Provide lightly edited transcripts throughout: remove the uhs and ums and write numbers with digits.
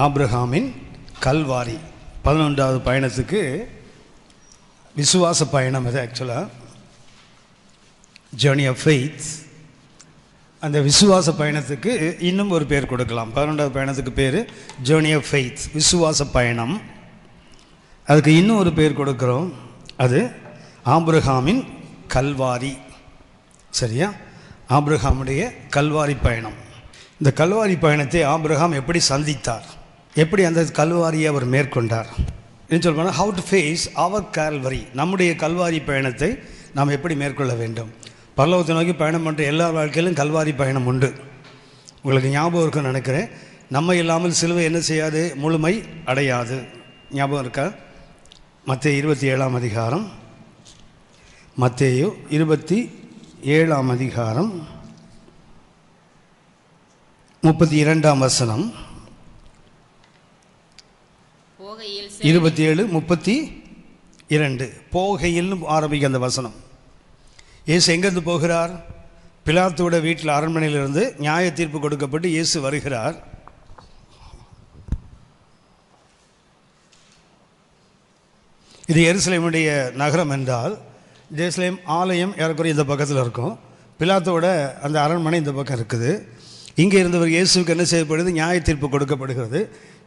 ஆபிரகாமின் கல்வாரி 11வது பயணத்துக்கு விசுவாச பயணம். அது ஆக்சுவலாக ஜேர்னி ஆஃப் ஃபெய்த். அந்த விசுவாச பயணத்துக்கு இன்னும் ஒரு பேர் கொடுக்கலாம். 11வது பயணத்துக்கு பேர் ஜேர்னி ஆஃப் ஃபெய்த், விசுவாச பயணம். அதுக்கு இன்னும் ஒரு பேர் கொடுக்குறோம், அது ஆபிரகாமின் கல்வாரி. சரியா? ஆபிரகாமுடைய கல்வாரி பயணம். இந்த கல்வாரி பயணத்தை ஆபிரகாம் எப்படி சந்தித்தார், எப்படி அந்த கல்வாரியை அவர் மேற்கொண்டார் என்று சொல்லுவாங்க. How to face our Calvary, நம்முடைய கல்வாரி பயணத்தை நாம் எப்படி மேற்கொள்ள வேண்டும். பரலோகத்தை நோக்கி பயணம் பண்ணுற எல்லா வாழ்க்கையிலும் கல்வாரி பயணம் உண்டு. உங்களுக்கு ஞாபகம் இருக்குன்னு நினைக்கிறேன். நம்ம இல்லாமல் சிலுவை என்ன செய்யாது, முழுமை அடையாது. ஞாபகம் இருக்கா? மத்தேயு 27ஆம் அதிகாரம், மத்தேயு 27ஆம் அதிகாரம் 32ஆம் வசனம், 27 32 போகையில் ஆரம்பிக்க அந்த வசனம். இயேசு எங்கேருந்து போகிறார்? பிலாத்தோட வீட்டில் அரண்மனையிலிருந்து நியாய தீர்ப்பு கொடுக்கப்பட்டு இயேசு வருகிறார். இது எருசலேமுடைய நகரம் என்றால் எருசலேம் ஆலயம் ஏறக்குறைய இந்த பக்கத்தில் இருக்கும். பிலாத்தோட அந்த அரண்மனை இந்த பக்கம் இருக்குது. இங்கே இருந்தவர் இயேசுக்கு என்ன செய்யப்படுது, நியாய தீர்ப்பு கொடுக்கப்படுகிறது.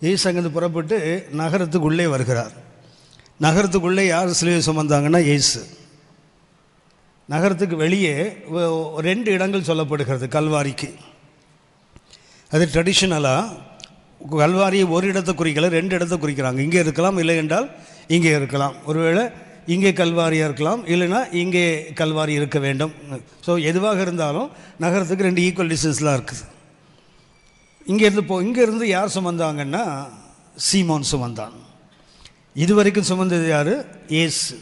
இயேசு அங்கிருந்து புறப்பட்டு நகரத்துக்குள்ளே வருகிறார். நகரத்துக்குள்ளே யார் சிலுவை சுமந்தாங்கன்னா இயேசு. நகரத்துக்கு வெளியே 2 இடங்கள் சொல்லப்படுகிறது கல்வாரிக்கு. அது ட்ரெடிஷ்னலாக கல்வாரியை ஒரு இடத்தை குறிக்கல, 2 இடத்தை குறிக்கிறாங்க. இங்கே இருக்கலாம், இல்லை என்றால் இங்கே இருக்கலாம். ஒருவேளை இங்கே கல்வாரியாக இருக்கலாம், இல்லைன்னா இங்கே கல்வாரி இருக்க வேண்டும். ஸோ எதுவாக இருந்தாலும் நகரத்துக்கு 2 ஈக்குவல் டிஸ்டன்ஸ்லாம் இருக்குது. இங்கேருந்து யார் சுமந்தாங்கன்னா சீமோன் சுமந்தான். இதுவரைக்கும் சுமந்தது யார்? இயேசு.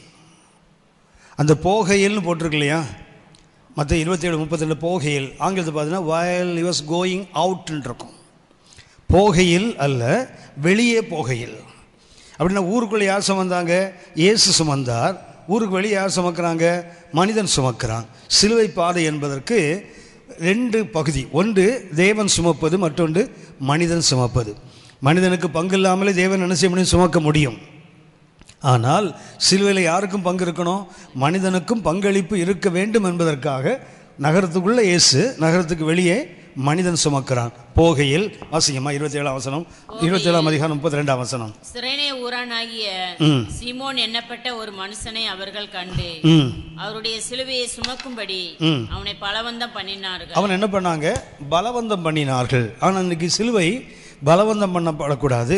அந்த போகையில்னு போட்டிருக்கு இல்லையா, மற்ற 27-32 போகையில். ஆங்கிலத்தை பார்த்தீங்கன்னா while he was going outன்னு இருக்கும். போகையில் அல்ல, வெளியே போகையில். அப்படின்னா ஊருக்குள்ளே யார் சுமந்தாங்க? இயேசு சுமந்தார். ஊருக்கு வெளியே யார் சுமக்கிறாங்க? மனிதன் சுமக்கிறான். சிலுவை பாதை என்பதற்கு 2 பகுதி. ஒன்று தேவன் சுமப்பது, மற்றொன்று மனிதன் சுமப்பது. மனிதனுக்கு பங்கு இல்லாமலே தேவன் என்ன செய்ய முடியும்? சுமக்க முடியும். ஆனால் சிலுவையில் யாருக்கும் பங்கு இருக்கணும்? மனிதனுக்கும் பங்களிப்பு இருக்க வேண்டும் என்பதற்காக நகரத்துக்குள்ளே இயேசு, நகரத்துக்கு வெளியே மனிதன் சுமக்கிறான். போகையில் வாசிங்கம்மா 27ஆம் வசனம், 27ஆம் அதிகாரம் 32ஆம் வசனம். சிரேனே ஊரானாகிய சீமோன் என்னப்பட்ட ஒரு மனுஷனை அவர்கள் கண்டு அவருடைய சிலுவையை சுமக்கும்படி அவனை பலவந்தம் பண்ணினார்கள். அவன் என்ன பண்ணாங்க? பலவந்தம் பண்ணினார்கள். ஆனால் இன்னைக்கு சிலுவை பலவந்தம் பண்ணப்படக்கூடாது,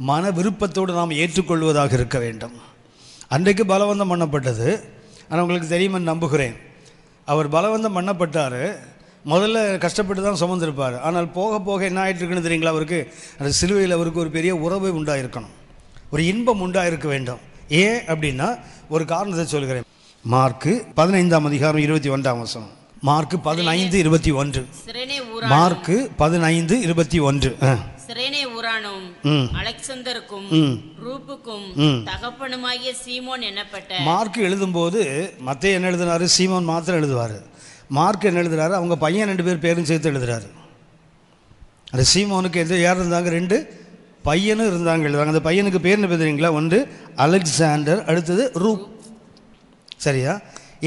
மன விருப்பத்தோடு நாம் ஏற்றுக்கொள்வதாக இருக்க வேண்டும். அன்றைக்கு பலவந்தம் பண்ணப்பட்டது. ஆனால் உங்களுக்கு தெரியுமென்னு நம்புகிறேன். அவர் பலவந்தம் பண்ணப்பட்டார். முதல்ல கஷ்டப்பட்டு தான் சுமந்திருப்பார். ஆனால் போக போக என்ன ஆகிட்டு இருக்குன்னு தெரியுங்களா? அவருக்கு அந்த சிலுவையில் அவருக்கு ஒரு பெரிய உறவு உண்டாயிருக்கணும், ஒரு இன்பம் உண்டாயிருக்க வேண்டும். ஏன் அப்படின்னா ஒரு காரணத்தை சொல்கிறேன். மார்க்கு 15ஆம் அதிகாரம் 21ஆம் வசனம். மார்க்கு 15:21. மார்க்கு 15:21. சிரேனே ஊரானும் அலெக்சந்தருக்கும் ரூப்புக்கும் தகப்பனுமாகிய சீமோன் என்னப்பட்ட. மார்க்கு எழுதும்போது மத்தேயு என்ன எழுதினாரு? சீமோன் மாத்திரம் எழுதுவார். மார்க் என்ன எழுதுறாரு? அவங்க பையன் 2 பேர் பேரும் சேர்த்து எழுதுறாரு. அந்த சீமோனுக்கு யார் இருந்தாங்க? 2 பையனும் இருந்தாங்க எழுதுறாங்க. அந்த பையனுக்கு பேர் என்ன தெரியுங்களா? ஒன்று அலெக்சாண்டர், அடுத்தது ரூப். சரியா?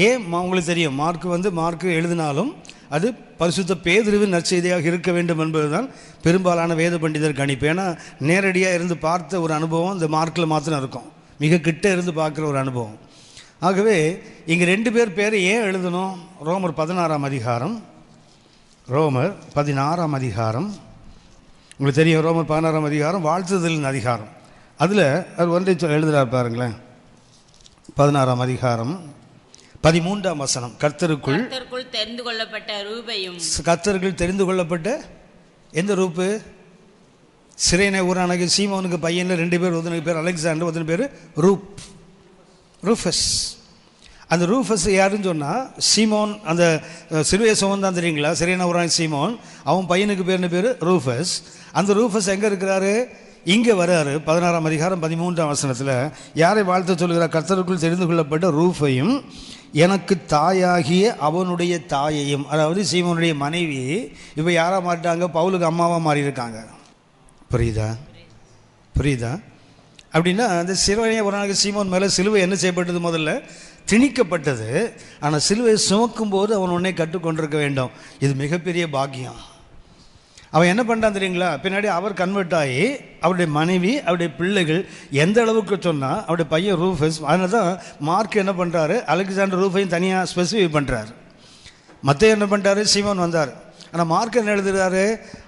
ஏன் உங்களுக்கு தெரியும், மார்க்கு எழுதினாலும் அது பரிசுத்த பேதுருவின் நற்செய்தியாக இருக்க வேண்டும் என்பதுதான் பெரும்பாலான வேத பண்டிதர் கணிப்பு. ஏன்னா நேரடியாக இருந்து பார்த்த ஒரு அனுபவம் இந்த மார்க்கில் மாத்திரம் இருக்கும், மிக கிட்ட இருந்து பார்க்குற ஒரு அனுபவம். ஆகவே இங்கே 2 பேர் பேர் ஏன் எழுதணும்? ரோமர் 16ஆம் அதிகாரம், ரோமர் 16ஆம் அதிகாரம் உங்களுக்கு தெரியும். ரோமர் 16ஆம் அதிகாரம் வாழ்த்துதலின் அதிகாரம். அதில் அவர் ஒன்றை எழுதுகிறார் பாருங்களேன். 16ஆம் அதிகாரம் 13ஆம் வசனம். கர்த்தருக்குள் தெரிந்து கொள்ளப்பட்ட ரூபையும். கர்த்தருக்குள் தெரிந்து கொள்ளப்பட்ட எந்த ரூப்பு? சிரேனே ஊரானாகிய சீமோனுக்கு பையனில் 2 பேர், ஒருத்தனுக்கு பேர் அலெக்சாண்டர், ஒருத்தனுக்கு பேர் ரூஃபஸ். அந்த ரூஃபஸ் யாருன்னு சொன்னால் சீமோன், அந்த சிலுவையை சுமந்தான் தெரியுங்களா? சிரேனே ஊரான சீமோன், அவன் பையனுக்கு பேர் ரூஃபஸ். அந்த ரூஃபஸ் எங்கே இருக்கிறாரு? இங்கே வர்றாரு. 16ஆம் அதிகாரம் 13ஆம் வசனத்தில் யாரை வாழ்த்து சொல்கிறார்? கர்த்தருக்குள் தெரிந்து கொள்ளப்பட்ட ரூஃபையும் எனக்கு தாயாகிய அவனுடைய தாயையும். அதாவது சீமோனுடைய மனைவி இப்போ யாராக மாறிட்டாங்க? பவுலுக்கு அம்மாவாக மாறி இருக்காங்க. புரியுதா? புரியுதா? அப்படின்னா அந்த சிலுவையை ஒரு நாளைக்கு சீமோன் மேலே சிலுவை என்ன செய்யப்பட்டது? முதல்ல திணிக்கப்பட்டது. ஆனால் சிலுவையை சுமக்கும் போது அவன் உடனே கற்றுக்கொண்டிருக்க வேண்டும். இது மிகப்பெரிய பாக்கியம். அவன் என்ன பண்ணுறான் தெரியுங்களா? பின்னாடி அவர் கன்வெர்ட் ஆகி அவருடைய மனைவி, அவருடைய பிள்ளைகள் எந்த அளவுக்கு சொன்னால், அவருடைய பையன் ரூஃபஸ். அதனால தான் மார்க் என்ன பண்ணுறாரு, அலெக்சாண்டர் ரூஃபையும் தனியாக ஸ்பெசிஃபை பண்ணுறாரு. மத்தேயு என்ன பண்ணுறாரு, சீமோன் வந்தார். ஆனால் மார்க் என்ன எழுதுகிறாரு,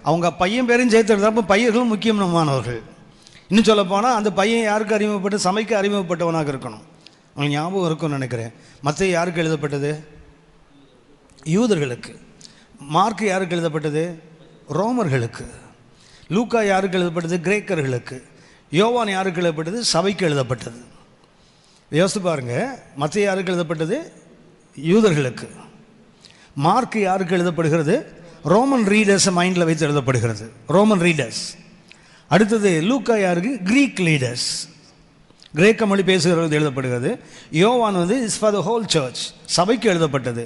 அவங்க பையன் பேரையும் சேர்த்து எழுதுறாரு. அப்போ பையர்களும் முக்கியமானவர்கள். இன்னும் சொல்ல போனால் அந்த பையன் யாருக்கு அறிமுகப்பட்டு, சபைக்கு அறிமுகப்பட்டவனாக இருக்கணும். அவங்களுக்கு ஞாபகம் இருக்கும்னு நினைக்கிறேன். மத்தேயு யாருக்கு எழுதப்பட்டது? யூதர்களுக்கு. மார்க் யாருக்கு எழுதப்பட்டது? ரோமர்களுக்கு. லூக்கா யாருக்கு எழுதப்பட்டது? கிரேக்கர்களுக்கு. யோவான் யாருக்கு எழுதப்பட்டது? சபைக்கு எழுதப்பட்டது. யோசித்து பாருங்க, மத்தேயு யாருக்கு எழுதப்பட்டது? யூதர்களுக்கு. மார்க் யாருக்கு எழுதப்படுகிறது? ரோமன் ரீடர்ஸை மைண்டில் வைத்து எழுதப்படுகிறது, ரோமன் ரீடர்ஸ். அடுத்தது லூக்கா யாருக்கு? கிரீக் லீடர்ஸ், கிரேக்க மொழி பேசுகிறது எழுதப்படுகிறது. யோவான் is for the whole church, சபைக்கு எழுதப்பட்டது.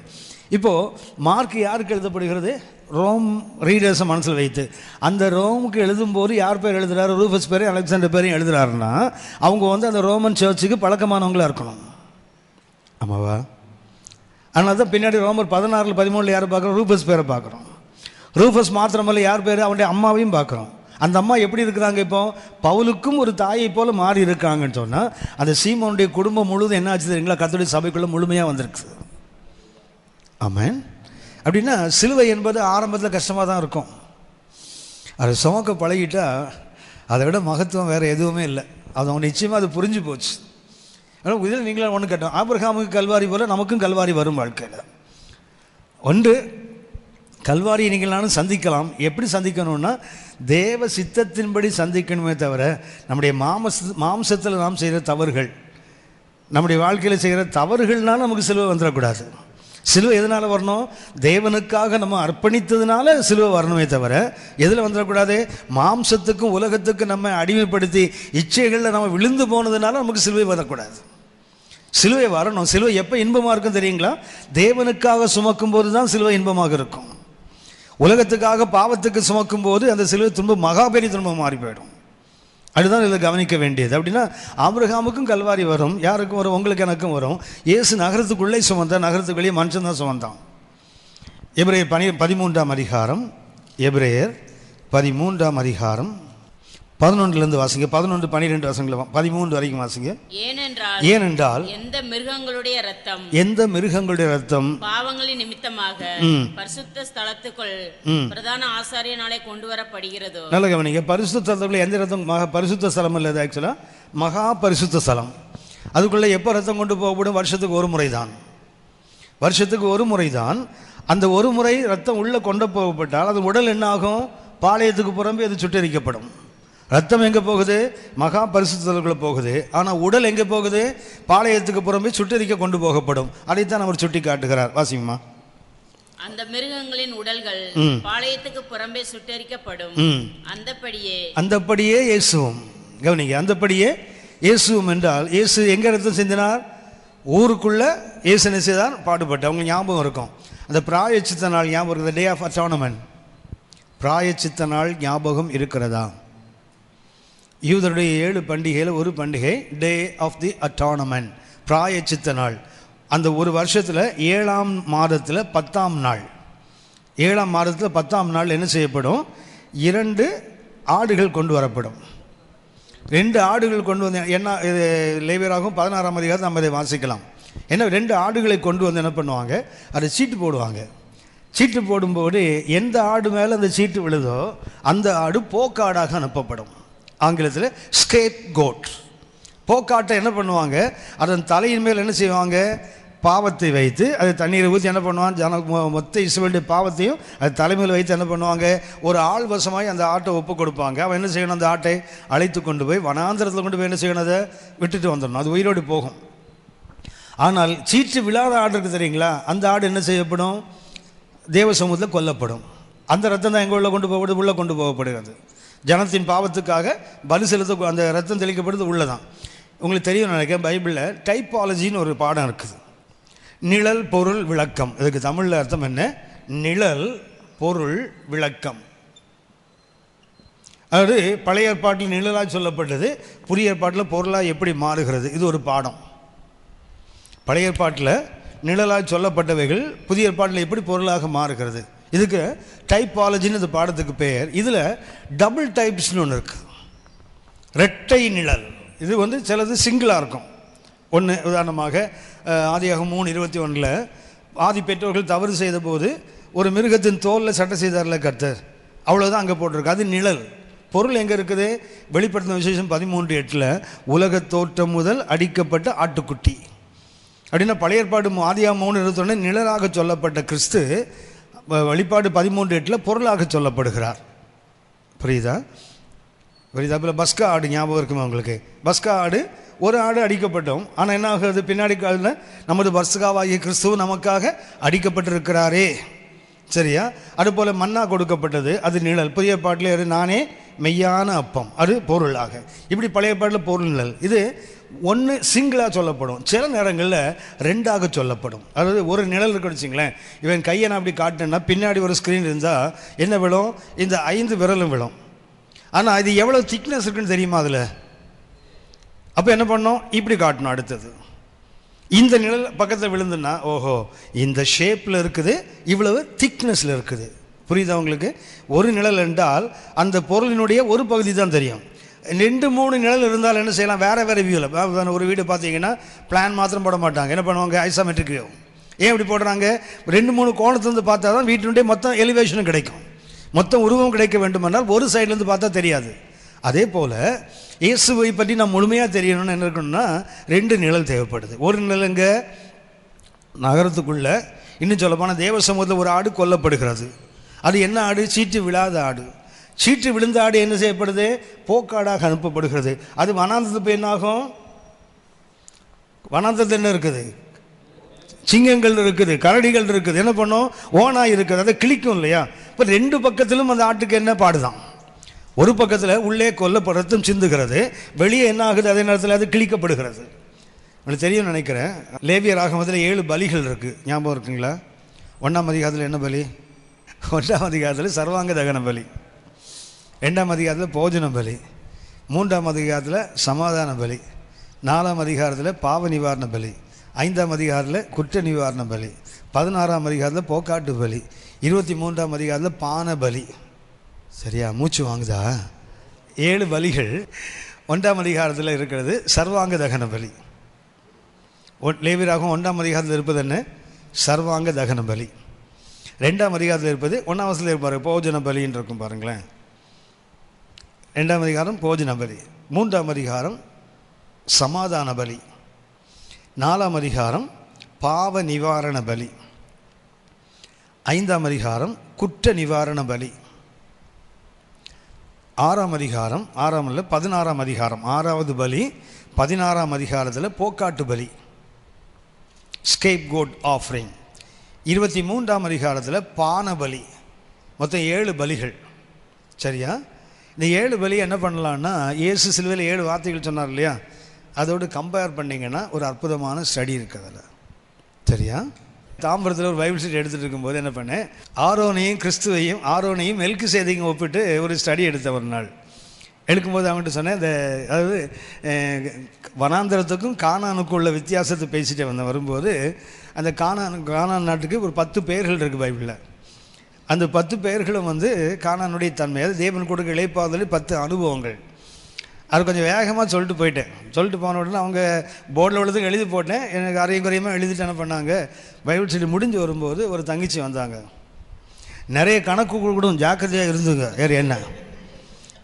இப்போது மார்க் யாருக்கு எழுதப்படுகிறது? ரோம் ரீடர்ஸை மனசில் வைத்து. அந்த ரோமுக்கு எழுதும்போது யார் பேர் எழுதுறாரு? ரூஃபஸ் பேரையும் அலெக்சாண்டர் பேரையும் எழுதுறாருன்னா அவங்க அந்த ரோமன் சர்ச்சுக்கு பழக்கமானவங்களாக இருக்கணும். ஆமாவா? அதனால தான் பின்னாடி ரோமர் 16-13 யாரை பார்க்குறோம்? ரூஃபஸ் பேரை பார்க்குறோம். ரூஃபஸ் மாத்திரமல்ல, யார் பேர்? அவனுடைய அம்மாவையும் பார்க்குறோம். அந்த அம்மா எப்படி இருக்கிறாங்க? இப்போ பவுலுக்கும் ஒரு தாயை போல மாறி இருக்காங்கன்னு சொன்னால் அந்த சீமோனுடைய குடும்பம் முழுவதும் என்ன ஆச்சு தெரியுங்களா? கர்த்தருடைய சபைக்குள்ளே முழுமையாக வந்திருக்கு. ஆமென். அப்படின்னா சிலுவை என்பது ஆரம்பத்தில் கஷ்டமாக தான் இருக்கும். அதை சுமக்க பழகிட்டா அதை விட மகத்துவம் வேறு எதுவுமே இல்லை. அது அவங்க நிச்சயமாக அது புரிஞ்சு போச்சு. ஆனால் இதில் நீங்களும் ஒன்று கேட்டோம், ஆபிரகாமுக்கு கல்வாரி போல் நமக்கும் கல்வாரி வரும் வாழ்க்கையில். ஒன்று, கல்வாரியை நீங்கள் நானும் சந்திக்கலாம். எப்படி சந்திக்கணும்னா தேவ சித்தத்தின்படி சந்திக்கணுமே தவிர நம்முடைய மாம்சத்தில் நாம் செய்கிற தவறுகள், நம்முடைய வாழ்க்கையில் செய்கிற தவறுகள்னால நமக்கு சிலுவை வந்துடக்கூடாது. சிலுவை எதனால் வரணும்? தேவனுக்காக நம்ம அர்ப்பணித்ததுனால சிலுவை வரணுமே தவிர எதில் வந்துடக்கூடாது? மாம்சத்துக்கும் உலகத்துக்கும் நம்ம அடிமைப்படுத்தி இச்சைகளில் நம்ம விழுந்து போனதுனால நமக்கு சிலுவை வரக்கூடாது. சிலுவை வரணும். சிலுவை எப்போ இன்பமாக இருக்கும் தெரியுங்களா? தேவனுக்காக சுமக்கும் போது தான் சிலுவை இன்பமாக இருக்கும். உலகத்துக்காக பாவத்துக்கு சுமக்கும் போது அந்த சிலுவை துன்பம் மகாபெரிய துன்பம் மாறி போயிடும். அதுதான் இதில் கவனிக்க வேண்டியது. அப்படின்னா ஆபிரகாமுக்கும் கல்வாரி வரும், யாருக்கும் வரும்? உங்களுக்கு எனக்கும் வரும். இயேசு நகரத்துக்குள்ளே சுமந்தான், நகரத்துக்கு வெளியே மனுஷன் தான் சுமந்தான். எபிரேயர் 13ஆம் அதிகாரம், எபிரேயர் 13ஆம் அதிகாரம் 11 வாசிங்க. 11-12 வசனங்கள் 13 வரைக்கும் வாசிங்க. ஏனென்றால் எந்த மிருகங்களுடைய ரத்தம் பாவங்களின் நிமித்தமாக பரிசுத்த ஸ்தலத்துக்குள் பிரதான ஆசாரியனாலே கொண்டு வரப்படுகிறதோ. நல்ல கவனிங்க, பரிசுத்த ஸ்தலத்துக்குள்ள எந்த ரத்தம்? பரிசுத்த ஸ்தலம் இல்லை, ஆக்சுவலா மகா பரிசுத்த ஸ்தலம். அதுக்குள்ள எப்போ ரத்தம் கொண்டு போகப்படும்? வருஷத்துக்கு ஒரு முறை தான். வருஷத்துக்கு ஒரு முறை தான். அந்த ஒரு முறை ரத்தம் உள்ள கொண்டு போகப்பட்டால் அது உடல் என்ன ஆகும்? பாளையத்துக்கு புறம்பே அது சுட்டரிக்கப்படும். ரத்தம் எங்கே போகுது? மகா பரிசுத்தத்துக்குள்ளே போகுது. ஆனால் உடல் எங்கே போகுது? பாளையத்துக்கு புறம்பே சுட்டரிக்க கொண்டு போகப்படும். அதைத்தான் அவர் சுட்டி காட்டுகிறார். வாசிங்கம்மா. அந்த மிருகங்களின் உடல்கள் பாளையத்துக்கு புறம்பே சுட்டரிக்கப்படும். அந்தப்படியே இயேசுவும். கவனிங்க, அந்தப்படியே இயேசுவும் என்றால் இயேசு எங்கே ரத்தம் சிந்தினார்? ஊருக்குள்ள இயேசு என்ன செய்தார்? பாடுபட்டு. அவங்க ஞாபகம் இருக்கும். அந்த பிராயச்சித்த நாள் ஞாபகம் இருக்குது. டே ஆஃப் அட்டானமென்ட். பிராயச்சித்த நாள் ஞாபகம் இருக்கிறதா? யூதருடைய 7 பண்டிகையில் ஒரு பண்டிகை டே ஆஃப் தி அட்டானமென்ட், பிராயச்சித்த நாள். அந்த ஒரு வருஷத்தில் 7ஆம் மாதத்தில் 10ஆம் நாள், 7ஆம் மாதத்தில் 10ஆம் நாள் என்ன செய்யப்படும்? 2 ஆடுகள் கொண்டு வரப்படும். 2 ஆடுகள் கொண்டு வந்து என்ன லேவியராகும் 16ஆம் அதிகாரத்தில் நம்ம இதை வாசிக்கலாம். ஏன்னா 2 ஆடுகளை கொண்டு வந்து என்ன பண்ணுவாங்க? அதை சீட்டு போடுவாங்க. சீட்டு போடும்போது எந்த ஆடு மேலே அந்த சீட்டு விழுதோ அந்த ஆடு போக்காடாக அனுப்பப்படும். ஆங்கிலத்தில் ஸ்கேப் கோட். போக்காட்டை என்ன பண்ணுவாங்க? அதன் தலையின் மேல் என்ன செய்வாங்க? பாவத்தை வைத்து அதை தண்ணீரை ஊற்றி என்ன பண்ணுவாங்க? மொத்த இஸ்ரவேலுடைய பாவத்தையும் அது தலைமையில் வைத்து என்ன பண்ணுவாங்க? ஒரு ஆள் வசமாய் அந்த ஆட்டை ஒப்பு கொடுப்பாங்க. அவன் என்ன செய்யணும்? அந்த ஆட்டை அழைத்து கொண்டு போய் வனாந்திரத்தில் கொண்டு போய் என்ன செய்யணும்? அதை விட்டுட்டு வந்துடணும். அது உயிரோடு போகும். ஆனால் சீட்டு விழாத ஆடு இருக்குது தெரியுங்களா? அந்த ஆடு என்ன செய்யப்படும்? தேவ சமூகத்தில் கொல்லப்படும். அந்த ரத்தம் தான் எங்கே உள்ள கொண்டு போகப்படுது? உள்ளே கொண்டு போகப்படுகிறது. ஜனத்தின் பாவத்துக்காக பலி செலுத்த அந்த ரத்தம் தெளிக்கப்படுறது உள்ளதான். உங்களுக்கு தெரியும் நினைக்கிறேன், பைபிளில் டைப்பாலஜின்னு ஒரு பாடம் இருக்குது. நிழல் பொருள் விளக்கம். இதுக்கு தமிழில் அர்த்தம் என்ன? நிழல் பொருள் விளக்கம். அதாவது பழைய ஏற்பாட்டில் நிழலாக சொல்லப்பட்டது, புதிய ஏற்பாட்டில் பொருளாக எப்படி மாறுகிறது, இது ஒரு பாடம். பழைய ஏற்பாட்டில் நிழலாக சொல்லப்பட்டவைகள் புதிய ஏற்பாட்டில் எப்படி பொருளாக மாறுகிறது, இதுக்கு டைப்பாலஜின்னு இந்த பாடத்துக்கு பெயர். இதில் டபுள் டைப்ஸ்னு ஒன்று இருக்குது, இரட்டை நிழல். இது சிலது சிங்கிளாக இருக்கும். ஒன்று உதாரணமாக ஆதியாகமம் 3:21 ஆதி பெற்றோர்கள் தவறு செய்த போது ஒரு மிருகத்தின் தோலில் சட்டை செய்தார்ல கர்த்தர், அவ்வளோதான் அங்கே போட்டிருக்கு, அது நிழல். பொருள் எங்கே இருக்குது? வெளிப்படுத்தின விசேஷம் 13:8 உலக தோற்றம் முதல் அடிக்கப்பட்ட ஆட்டுக்குட்டி அப்படின்னா பழைய ஏற்பாடு ஆதியாகமம் 3:21 நிழலாக சொல்லப்பட்ட கிறிஸ்து வெளிப்பாடு 13:8 பொருளாக சொல்லப்படுகிறார். புரியுதா? இப்போ பஸ்கா ஆடு ஞாபகம் இருக்குமா உங்களுக்கு? பஸ்கா ஆடு, ஒரு ஆடு அடிக்கப்பட்டோம், ஆனால் என்ன ஆகுது பின்னாடி காலில் நமது பஸ்காவாகிய கிறிஸ்துவ நமக்காக அடிக்கப்பட்டிருக்கிறாரே. சரியா? அதுபோல் மன்னா கொடுக்கப்பட்டது, அது நிழல். புதிய பாட்டில் நானே மெய்யான அப்பம், அது பொருளாக. இப்படி பழைய பாட்டில் பொருள் நிழல். இது ஒன்று சிங்கிளாக சொல்லப்படும், சில நேரங்களில் ரெண்டாக சொல்லப்படும். அதாவது ஒரு நிழல் இருக்குன்னு வச்சுங்களேன், இவன் கையை நான் அப்படி காட்டினேன்னா பின்னாடி ஒரு ஸ்க்ரீன் இருந்தால் என்ன விழும்? இந்த 5 விரலும் விழும். ஆனால் இது எவ்வளோ திக்னஸ் இருக்குன்னு தெரியுமா அதில்? அப்போ என்ன பண்ணோம்? இப்படி காட்டணும். அடுத்தது இந்த நிழல் பக்கத்தில் விழுந்துன்னா ஓஹோ இந்த ஷேப்பில் இருக்குது, இவ்வளவு திக்னஸில் இருக்குது. புரியுதா உங்களுக்கு? ஒரு நிழல் என்றால் அந்த பொருளினுடைய ஒரு பகுதி தான் தெரியும். 2-3 நிழல் இருந்தால் என்ன செய்யலாம்? வேறு வேறு வியூவில். ஒரு வீடு பார்த்தீங்கன்னா பிளான் மாத்திரம் போட மாட்டாங்க, என்ன பண்ணுவாங்க? ஐசாமெட்ரிக் வியூ. ஏன் இப்படி போடுறாங்க? 2-3 கோணத்துலேருந்து பார்த்தா தான் வீட்டினுடைய மொத்தம் எலிவேஷனும் கிடைக்கும், மொத்தம் உருவம் கிடைக்க வேண்டுமென்றால் ஒரு சைட்லேருந்து பார்த்தா தெரியாது. அதே போல் இயேசுவை பற்றி நான் முழுமையாக தெரியணும்னு என்ன இருக்கணும்னா 2 நிழல் தேவைப்படுது. ஒரு நிழலுங்க நகரத்துக்குள்ளே, இன்னும் சொல்லப்போனால் தேவ சமூகத்தில் ஒரு ஆடு கொல்லப்படுகிறது. அது என்ன ஆடு? சீட்டு விழாத ஆடு. சீட்டு விழுந்த ஆடு என்ன செய்யப்படுது? போக்காடாக அனுப்பப்படுகிறது. அது வனாந்தத்துக்கு என்ன ஆகும்? வனாந்தத்தில் என்ன இருக்குது? சிங்கங்கள் இருக்குது, கரடிகள் இருக்குது, என்ன பண்ணும்? ஓனாய் இருக்குது, அதை கிளிக்கும் இல்லையா? இப்போ 2 பக்கத்திலும் அந்த ஆட்டுக்கு என்ன பாடுதான்? ஒரு பக்கத்தில் உள்ளே கொல்லப்படுறதும் சிந்துகிறது, வெளியே என்ன ஆகுது? அதே நேரத்தில் அது கிழிக்கப்படுகிறது. உங்களுக்கு தெரியும் நினைக்கிறேன், லேவியர் ஆகமத்தில் 7 பலிகள் இருக்குது, ஞாபகம் இருக்குங்களா? 1ஆம் அதிகாரத்தில் என்ன பலி? 1ஆம் அதிகாரத்தில் சர்வாங்க தகன பலி, 2ஆம் அதிகாரத்தில் போஜன பலி, 3ஆம் அதிகாரத்தில் சமாதான பலி, 4ஆம் அதிகாரத்தில் பாவ நிவாரண பலி, 5ஆம் அதிகாரத்தில் குற்ற நிவாரண பலி, 16ஆம் அதிகாரத்தில் போக்காட்டு பலி, 23ஆம் அதிகாரத்தில் பான பலி. சரியா? மூச்சு வாங்குதா? 7 பலிகள் 1ஆம் அதிகாரத்தில் இருக்கிறது சர்வாங்க தகன பலி. லேவியராகவும் 1ஆம் அதிகாரத்தில் இருப்பது என்ன? சர்வாங்க தகன பலி. 2ஆம் அதிகாரத்தில் இருப்பது 1ஆம் வசனத்தில் இருப்பார் போஜன பலின்னு இருக்கும் பாருங்களேன். 2ஆம் அதிகாரம் போஜன பலி, 3ஆம் அதிகாரம் சமாதான பலி, 4ஆம் அதிகாரம் பாவ நிவாரண பலி, 5ஆம் அதிகாரம் குற்ற நிவாரண பலி, 6ஆம் அதிகாரம் 16ஆம் அதிகாரம் 6வது பலி, 16ஆம் அதிகாரத்தில் போக்காட்டு பலி, ஸ்கேப் கோட் ஆஃபரிங், 23ஆம் அதிகாரத்தில் பான பலி. மொத்தம் 7 பலிகள். சரியா? இந்த 7 பலி என்ன பண்ணலான்னா, இயேசு சிலுவையில் 7 வார்த்தைகள் சொன்னார் இல்லையா, அதோடு கம்பேர் பண்ணிங்கன்னா ஒரு அற்புதமான ஸ்டடி இருக்குது அதில். சரியா? தாம்பரத்தில் ஒரு பைபிள் ஸ்டடி எடுத்துகிட்டு இருக்கும்போது என்ன பண்ணேன், ஆரோனையும் மெல்கிசேதேக்கையும் ஒப்பிட்டு ஒரு ஸ்டடி எடுத்த ஒரு நாள். எடுக்கும்போது அவங்ககிட்ட சொன்னேன், இந்த அதாவது வனாந்தரத்துக்கும் கானானுக்கும் உள்ள வித்தியாசத்தை பேசிட்டு வந்தேன். வரும்போது அந்த கானான் நாட்டுக்கு ஒரு 10 பெயர்கள் இருக்குது பைபிளில். அந்த 10 பெயர்களும் கானானுடைய தன்மை, அது தேவன் கொடுக்க இளைப்பாறுதல் 10 அனுபவங்கள். அது கொஞ்சம் வேகமாக சொல்லிட்டு போயிட்டேன். சொல்லிட்டு போன உடனே அவங்க போர்டில் உள்ளதுக்கு எழுதி போட்டேன். எனக்கு அரையும் குறையமாக எழுதிட்டு என்ன பண்ணாங்க, பைபிள் ஸ்டடி முடிஞ்சு வரும்போது ஒரு தங்கச்சி வந்தாங்க. நிறைய கணக்கு கொடுக்கணும், ஜாக்கிரதையாக இருந்துங்க. வேறு என்ன,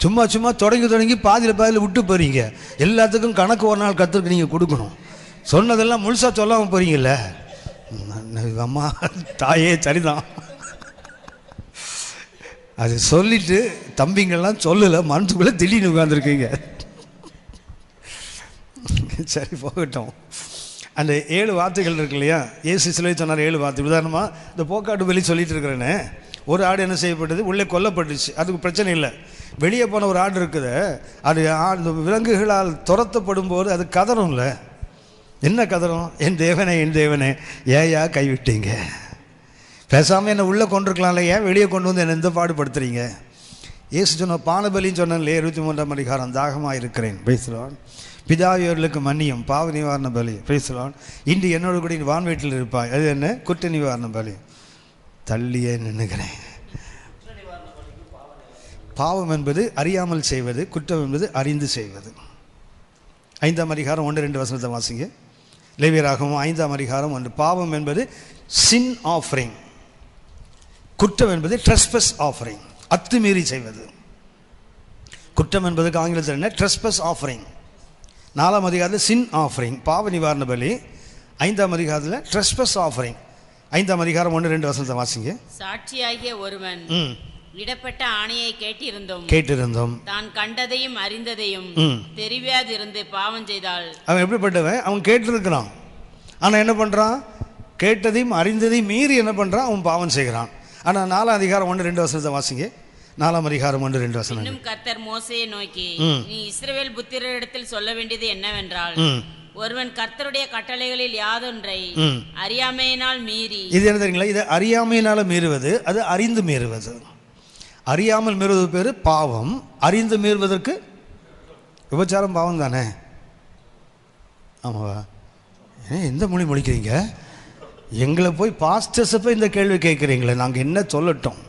சும்மா தொடங்கி பாதியில் விட்டு போகிறீங்க. எல்லாத்துக்கும் கணக்கு ஒரு நாள் கற்றுக்கு நீங்கள் கொடுக்கணும். சொன்னதெல்லாம் முழுசாக சொல்லாமல் போகிறீங்கல்ல. அம்மா தாயே சரிதான், அது சொல்லிட்டு தம்பிங்கள்லாம் சொல்லலை, மனசுக்குள்ளே திடீர்னு உட்காந்துருக்கீங்க. சரி போகட்டும். அந்த 7 வார்த்தைகள் இருக்கு இல்லையா, இயேசு சிலுவை சொன்னார் 7 வார்த்தை. உதாரணமாக இந்த போக்காட்டு பலி சொல்லிட்டு இருக்கிறேன்னு, ஒரு ஆடு என்ன செய்யப்பட்டது? உள்ளே கொல்லப்பட்டுச்சு, அதுக்கு பிரச்சனை இல்லை. வெளியே போன ஒரு ஆடு இருக்குது, அது அந்த விலங்குகளால் துரத்தப்படும் போது அது கதறும்ல. என்ன கதறும்? என் தேவனே ஏயா கைவிட்டீங்க, பேசாமல் என்னை உள்ளே கொண்டிருக்கலாம்ல, ஏன் வெளியே கொண்டு வந்து என்னை எந்த பாடுபடுத்துறீங்க? இயேசு சொன்ன பானபலின்னு சொன்னாலே 23ஆம் அதிகாரம், தாகமாக இருக்கிறேன் பேசுகிறான், பிதாவியவர்களுக்கு மன்னியும் பாவ நிவாரண பலி பேசுகிறான், இன்று என்னோட கூட வான் வீட்டில் இருப்பாய், அது என்ன குற்ற நிவாரண பலி, தள்ளியே நின்னுகிறேன். பாவம் என்பது அறியாமல் செய்வது, குற்றம் என்பது அறிந்து செய்வது. 5ஆம் அதிகாரம் 1-2 வசனத்தை வாசிங்க. லேவியராகமம் 5ஆம் அதிகாரம் 1. பாவம் என்பது சின் ஆஃபரிங், குற்றம் என்பது ட்ரெஸ்பஸ் ஆஃபரிங், அத்துமீறி செய்வது. குற்றம் என்பதுக்கு ஆங்கிலத்தில் என்ன? ட்ரெஸ்பஸ் ஆஃபரிங். 4ஆம் அதிகாரத்தில் சின் ஆஃபரிங் பாவ நிவாரண பலி. 5ஆம் அதிகாரத்தில் ட்ரெஸ்பஸ் ஆஃபரிங். 5ஆம் அதிகாரம் 1-2 வசனத்தை வாசிங்க. சாட்சியாகிய ஒருவன் இடப்பட்ட ஆணையை கேட்டிருந்தோம் தான் கண்டதையும் அறிந்ததையும் தெரியாதிருந்து பாவம் செய்தால், அவன் எப்படிப்பட்டவன்? அவன் கேட்டிருக்கிறான், ஆனால் என்ன பண்ணுறான்? கேட்டதையும் அறிந்ததையும் மீறி என்ன பண்ணுறான்? அவன் பாவம் செய்கிறான். ஆனால் 4ஆம் அதிகாரம் 1-2 வசனத்தை வாசிங்க. 4ஆம் அதிகாரம் 1-2 வசனம். இன்னும் கர்த்தர் மோசேயை நோக்கி, நீ இஸ்ரவேல் புத்திரரிடத்தில் சொல்ல வேண்டியது என்னவென்றால், ஒருவன் கர்த்தருடைய கட்டளைகளில் யாதொன்றை அறியாமையினால் மீறி. இது என்ன தெரியுங்களா? இது அறியாமையினால மீறுவது, அது அறிந்து மீறுவது. அறியாமல் மீறுவது பேர் பாவம், அறிந்து மீறுவதற்கு விபச்சாரம் பாவம் தானே? ஆமாவா? எந்த மொழி முடிக்கிறீங்க? எங்களை போய் பாஸ்டர்ஸை போய் இந்த கேள்வி கேட்குறீங்களே, நாங்கள் என்ன சொல்லட்டும்?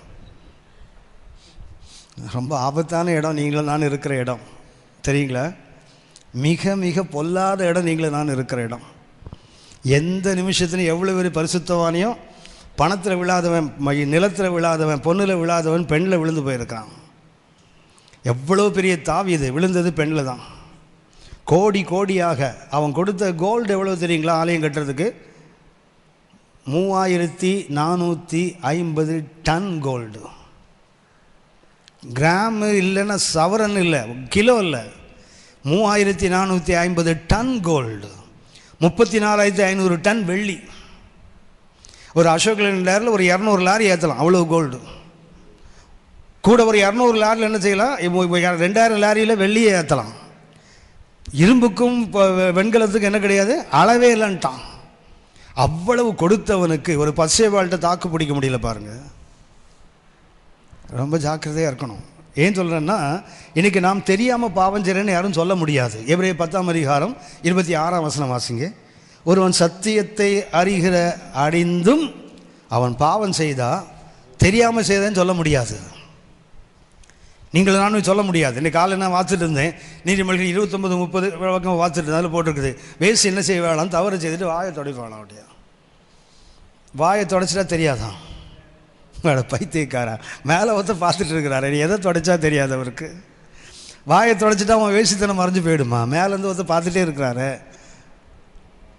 ரொம்ப ஆபத்தான இடம் நீங்களும் நான் இருக்கிற இடம் தெரியுங்களா? மிக மிக பொல்லாத இடம் நீங்களும் நான் இருக்கிற இடம். எந்த நிமிஷத்துலையும் எவ்வளோ பெரிய பரிசுத்தவானியும் பணத்தில் விழாதவன், நிலத்தில் விழாதவன், பொண்ணில் விழாதவன் பெண்ணில் விழுந்து போயிருக்கான். எவ்வளோ பெரிய தாவீது விழுந்தது பெண்ணில் தான். கோடி கோடியாக அவன் கொடுத்த கோல்டு எவ்வளோ தெரியுங்களா? ஆலயம் கட்டுறதுக்கு 3450 டன் கோல்டு. கிராமு இல்லைன்னா சவரன் இல்லை, கிலோ இல்லை, 3450 டன் கோல்டு, 34,500 டன் வெள்ளி. ஒரு அசோக் லேண்டில் ஒரு 200 லாரி ஏற்றலாம், அவ்வளோ கோல்டு. கூட ஒரு 200 லாரியில் என்ன செய்யலாம்? 2000 லாரியில் வெள்ளியை ஏற்றலாம். இரும்புக்கும் வெண்கலத்துக்கும் என்ன கிடையாது, அளவே இல்லைன்ட்டான். அவ்வளவு கொடுத்தவனுக்கு ஒரு பச்சைவாழ்கிட்ட தாக்கு பிடிக்க முடியல பாருங்க. ரொம்ப ஜாக்கிரதையாக இருக்கணும். ஏன் சொல்கிறேன்னா, இன்றைக்கி நாம் தெரியாமல் பாவம் செய்கிறேன்னு யாரும் சொல்ல முடியாது. எபிரேயர் 10ஆம் அதிகாரம் 26ஆம் வசனம் வாசிங்க. ஒருவன் சத்தியத்தை அறிந்தும் அவன் பாவம் செய்தா தெரியாமல் செய்தேன்னு சொல்ல முடியாது. நீங்கள் நானும் சொல்ல முடியாது. இன்றைக்கி காலையில் நான் வாசிட்டு இருந்தேன், நீதிமொழிகள் 29-30 பக்கம் வாசிட்டு இருந்தேன். அதில் போட்டிருக்குது, வேசி என்ன செய்வாளாம்? தவறு செய்துட்டு வாயை துடைப்பாளாம். அப்படியா? வாயை துடைச்சிட்டா தெரியாதான்? பைத்தியக்காரா, மேலே ஒருத்த பார்த்துட்டு இருக்கிறாரு, நீ எதை துடைச்சா தெரியாது அவருக்கு. வாயை துடைச்சிட்டா அவன் வேசித்தனம் மறைஞ்சு போயிடுமா? மேலேருந்து ஒருத்த பார்த்துட்டே இருக்கிறாரு,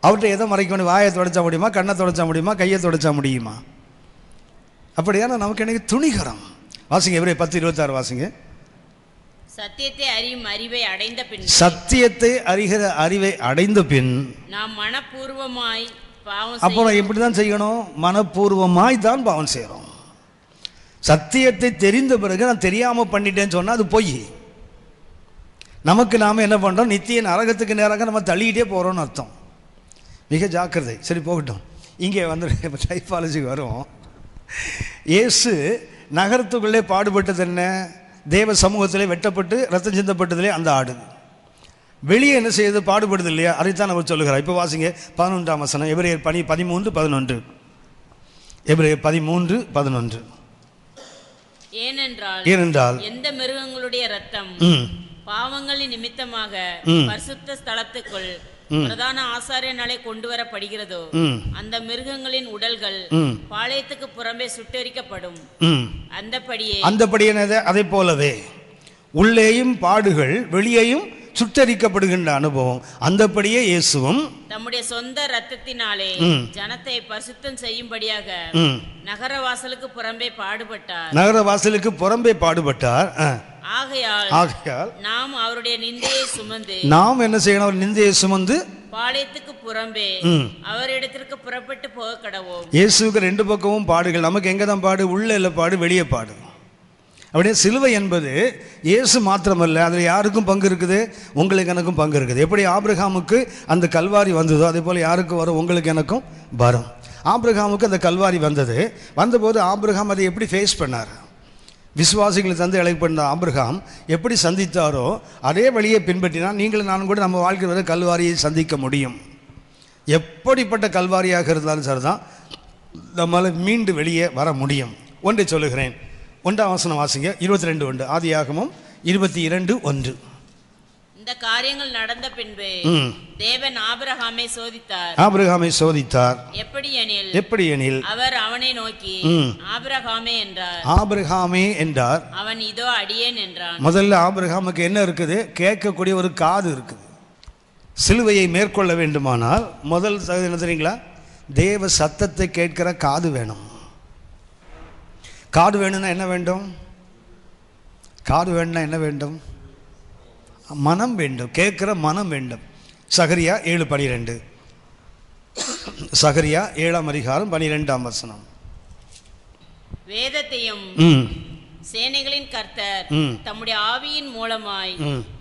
அவர்கிட்ட எதை மறைக்கணும்? வாயை துடைச்சா முடியுமா? கண்ணை துடைச்சா முடியுமா? கையை துடைச்சா முடியுமா? அப்படியான நமக்கு எனக்கு துணிகரம். வாசிங்க, எபிரேயர் 10:26 வாசிங்க. சத்தியத்தை அறியும் அறிவை அடைந்த பின், சத்தியத்தை அறிகிற அறிவை அடைந்த பின் நாம் மனப்பூர்வமாய் பாவம். அப்புறம் எப்படி தான் செய்யணும்? மனப்பூர்வமாய் தான் பாவம் செய்யறோம். சத்தியத்தை தெரிந்த பிறகு நான் தெரியாமல் பண்ணிட்டேன்னு சொன்னால் அது பொய். நமக்கு நாம் என்ன பண்ணுறோம்? நித்திய நரகத்துக்கு நேராக நம்ம தள்ளிக்கிட்டே போகிறோம்னு அர்த்தம். மிக ஜாக்கிரதை. சரி, போகட்டும். இங்கே வந்து டைப்பாலஜிக்கு வரும். இயேசு நகரத்துக்குள்ளே பாடுபட்டது என்ன? தேவ சமூகத்திலே வெட்டப்பட்டு ரத்தம் சிந்தப்பட்டதிலே அந்த ஆடு. வெளியே என்ன செய்யுது? பாடுபடுது இல்லையா? அதைத்தான் அவர் சொல்லுகிறார். இப்போ வாசிங்க 11ஆம் வசனம், எபிரேயர் 13:11. எபிரேயர் 13:11. ஏனென்றால் எந்த மிருகங்களுடைய ரத்தம் பாவங்களின் நிமித்தமாக பரிசுத்த ஸ்தலத்துக்குள் பிரதான ஆசாரியனாலே கொண்டு வரப்படுகிறதோ, அந்த மிருகங்களின் உடல்கள் பாளையத்துக்கு புறம்பே சுட்டெரிக்கப்படும். அந்தபடியே அதை போலவே உள்ளேயும் பாடுகள் வெளியேயும் சுட்டரிக்கப்படுகின்ற அனுபவம். அந்தபடியே இயேசுவும் தம்முடைய சொந்த ரத்தத்தினாலே ஜனத்தை பரிசுத்தம் செய்யும்படியாக நகரவாசலுக்கு புறம்பே பாடுபட்டார். ஆகையால் நாம் அவருடைய நிந்தையை சுமந்து, நாம் என்ன செய்யணும்? நிந்தையை சுமந்து பாளையத்துக்கு புறம்பே அவரிடத்திற்கு புறப்பட்டு போக கடவோம். இயேசுக்கு 2 பக்கமும் பாடுகள். நமக்கு எங்க தான் பாடு? உள்ள இல்ல பாடு, வெளியே பாடு. அப்படியே சிலுவை என்பது இயேசு மாத்திரமல்ல, அதில் யாருக்கும் பங்கு இருக்குது? உங்களுக்கு எனக்கும் பங்கு இருக்குது. எப்படி ஆபிரகாமுக்கு அந்த கல்வாரி வந்ததோ அதே போல் யாருக்கு வரும்? உங்களுக்கு எனக்கும் வரும். ஆபிரகாமுக்கு அந்த கல்வாரி வந்தபோது ஆபிரகாம் அதை எப்படி ஃபேஸ் பண்ணார்? விசுவாசிகளை தந்து அழைக்கப்பட்ட ஆபிரகாம் எப்படி சந்தித்தாரோ அதே வழியை பின்பற்றினால் நீங்களும் நானும் கூட நம்ம வாழ்க்கை வரை கல்வாரியை சந்திக்க முடியும். எப்படிப்பட்ட கல்வாரியாக இருந்தாலும் சரிதான், நம்மளால் மீண்டு வெளியே வர முடியும். ஒன்றை சொல்லுகிறேன், 1ஆம் வசனம் வாசிங்க. 22:1 ஆதியாகமம் 22:1. இந்த காரியங்கள் நடந்த பின்பு தேவன் ஆபிரகாமை சோதித்தார். எப்படி எனில் அவர் அவனை நோக்கி ஆபிரகாமே என்றார். அவன் இதோ அடியேன் என்றான். முதல்ல ஆபிரகாமுக்கு என்ன இருக்குது? கேட்கக்கூடிய ஒரு காது இருக்குது. சிலுவையை மேற்கொள்ள வேண்டுமானால் முதல் என்ன தெரியுங்களா? தேவ சத்தத்தை கேட்கிற காது வேணும். காது வேணும்னா என்ன வேண்டும்? மனம் வேண்டும், கேட்கிற மனம் வேண்டும். சகரியா 7:12. சகரியா 7ஆம் அதிகாரம் 12ஆம் வசனம். வேதத்தையும் சேனைகளின் கர்த்தர் தம்முடைய ஆவியின் மூலமாய்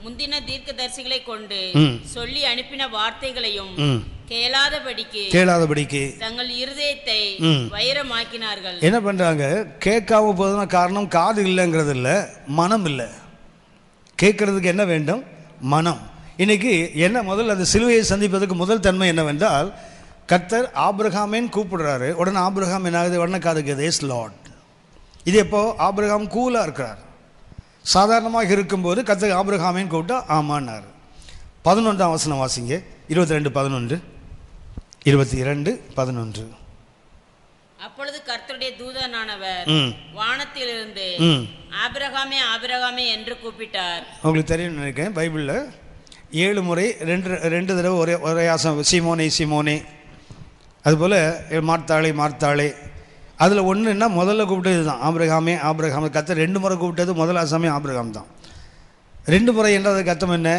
முந்தின தீர்க்கதரிசிகளை கொண்டு சொல்லி அனுப்பின வார்த்தைகளையும் கேளாதபடிக்கு தங்கள் இருதயத்தை வைரமாக்கினார்கள். என்ன பண்றாங்க? கேட்காம போதுனா காரணம் காது இல்லைங்கிறது இல்லை, மனம் இல்லை. கேட்கறதுக்கு என்ன வேண்டும்? மனம். இன்னைக்கு என்ன முதல்ல அந்த சிலுவையை சந்திப்பதற்கு முதல் தன்மை என்னவென்றால், கர்த்தர் ஆபிரகாமேன்னு கூப்பிடுறாரு. உடனே ஆபிரகாம் என்ன ஆகுது? உடனே காதுக்குது எஸ் லார்ட். இது எப்போ? ஆபிரகாம் கூலாக இருக்கிறார். சாதாரணமாக இருக்கும்போது கர்த்தர் ஆபிரகாமேன்னு கூப்பிட்டா ஆமான்னார். 11ஆம் வசனம் வாசிங்க. 22:11. 22:11. அப்பொழுது கர்த்தருடைய தூதனானவர் வானத்திலிருந்து ஆபிரகாமே ஆபிரகாமே என்று கூப்பிட்டார். உங்களுக்கு தெரியும் நினைக்கிறேன், பைபிளில் 7 முறை 2 தடவை ஒரே ஆசம் சீமோனே சீமோனே, அதுபோல் மார்த்தாளே. அதில் ஒன்றுன்னா முதல்ல கூப்பிட்டது தான் ஆபிரகாமே ஆபிரகாம். கர்த்தர் 2 முறை கூப்பிட்டது முதல் ஆசாமே ஆபிரகாம் தான். 2 முறை என்றது கர்த்தம் என்ன?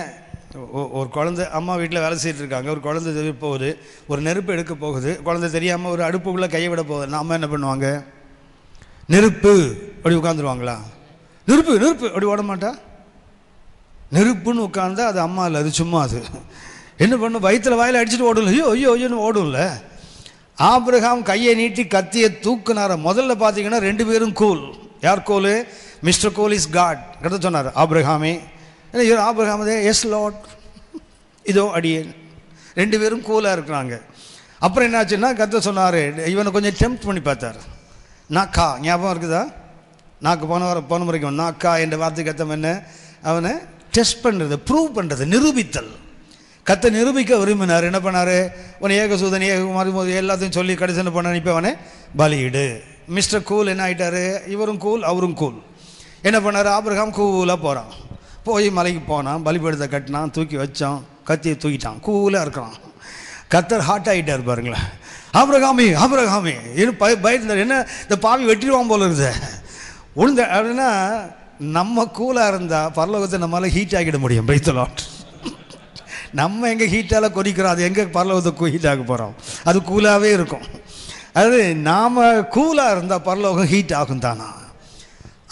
ஒரு குழந்தை அம்மா வீட்டில் வேலை செய்துட்டு இருக்காங்க. ஒரு குழந்தை போகுது, ஒரு நெருப்பு எடுக்க போகுது. குழந்தை தெரியாமல் ஒரு அடுப்புக்குள்ளே கையை விட போகுது. அம்மா என்ன பண்ணுவாங்க? நெருப்பு அப்படி உட்காந்துருவாங்களா? நெருப்பு அப்படி ஓட மாட்டா? நெருப்புன்னு உட்காந்தா அது அம்மா இல்லை, அது சும்மா. அது என்ன பண்ணும்? வயிற்றுல வாயில் அடிச்சுட்டு ஓடும். ஐயோன்னு ஓடும்ல. ஆபிரகாம் கையை நீட்டி கத்தியை தூக்குனார. முதல்ல பார்த்தீங்கன்னா 2 பேரும் கூல். யார் cool? Mister cool is God. கரெக்டாக சொன்னார் ஆபிரகாமே. ஆபிரகாமதே எஸ் லார்ட், இதோ அடியேன். 2 பேரும் கூலாக இருக்கிறாங்க. அப்புறம் என்னாச்சுன்னா கர்த்தர் சொன்னார், இவனை கொஞ்சம் டெம்ப்ட் பண்ணி பார்த்தார். நாக்கா ஞாபகம் இருக்குதா? நாக்கு போன முறைக்கும் நாக்கா என்ற வார்த்தை கர்த்தம் என்ன? அவனை டெஸ்ட் பண்ணுறது, ப்ரூவ் பண்ணுறது, நிரூபித்தல். கர்த்தர் நிரூபிக்க விரும்பினார். என்ன பண்ணார்? உன்னை ஏகசூதன் ஏககுமாரி எல்லாத்தையும் சொல்லி கடைசி என்ன பண்ண? இப்போ அவனை பலியிடு. மிஸ்டர் கூல் என்ன ஆகிட்டார்? இவரும் கூல் அவரும் கூல். என்ன பண்ணார்? ஆபிரகாம் கூலாக போகிறான். போய் மலைக்கு போனான், பலிபீடத்தை கட்டினான், தூக்கி வச்சான், கத்தியை தூக்கிட்டான், கூலாக இருக்கிறான். கர்த்தர் ஹாட் ஆகிட்டார் பாருங்களேன். ஆபிரகாமே பயந்தார். என்ன இந்த பாவி வெட்டிடுவான் போல இருக்குது உளுந்த அப்படின்னா. நம்ம கூலாக இருந்தால் பரலோகத்தை நம்மளால் ஹீட் ஆகிட முடியும். பிரைத்தலாட். நம்ம எங்கே ஹீட்டால் கொதிக்கிறோம், அது எங்கே பரலோகத்தை ஹீட் ஆக போகிறோம்? அது கூலாகவே இருக்கும். அது நாம் கூலாக இருந்தால் பரலோகம் ஹீட் ஆகும் தானா?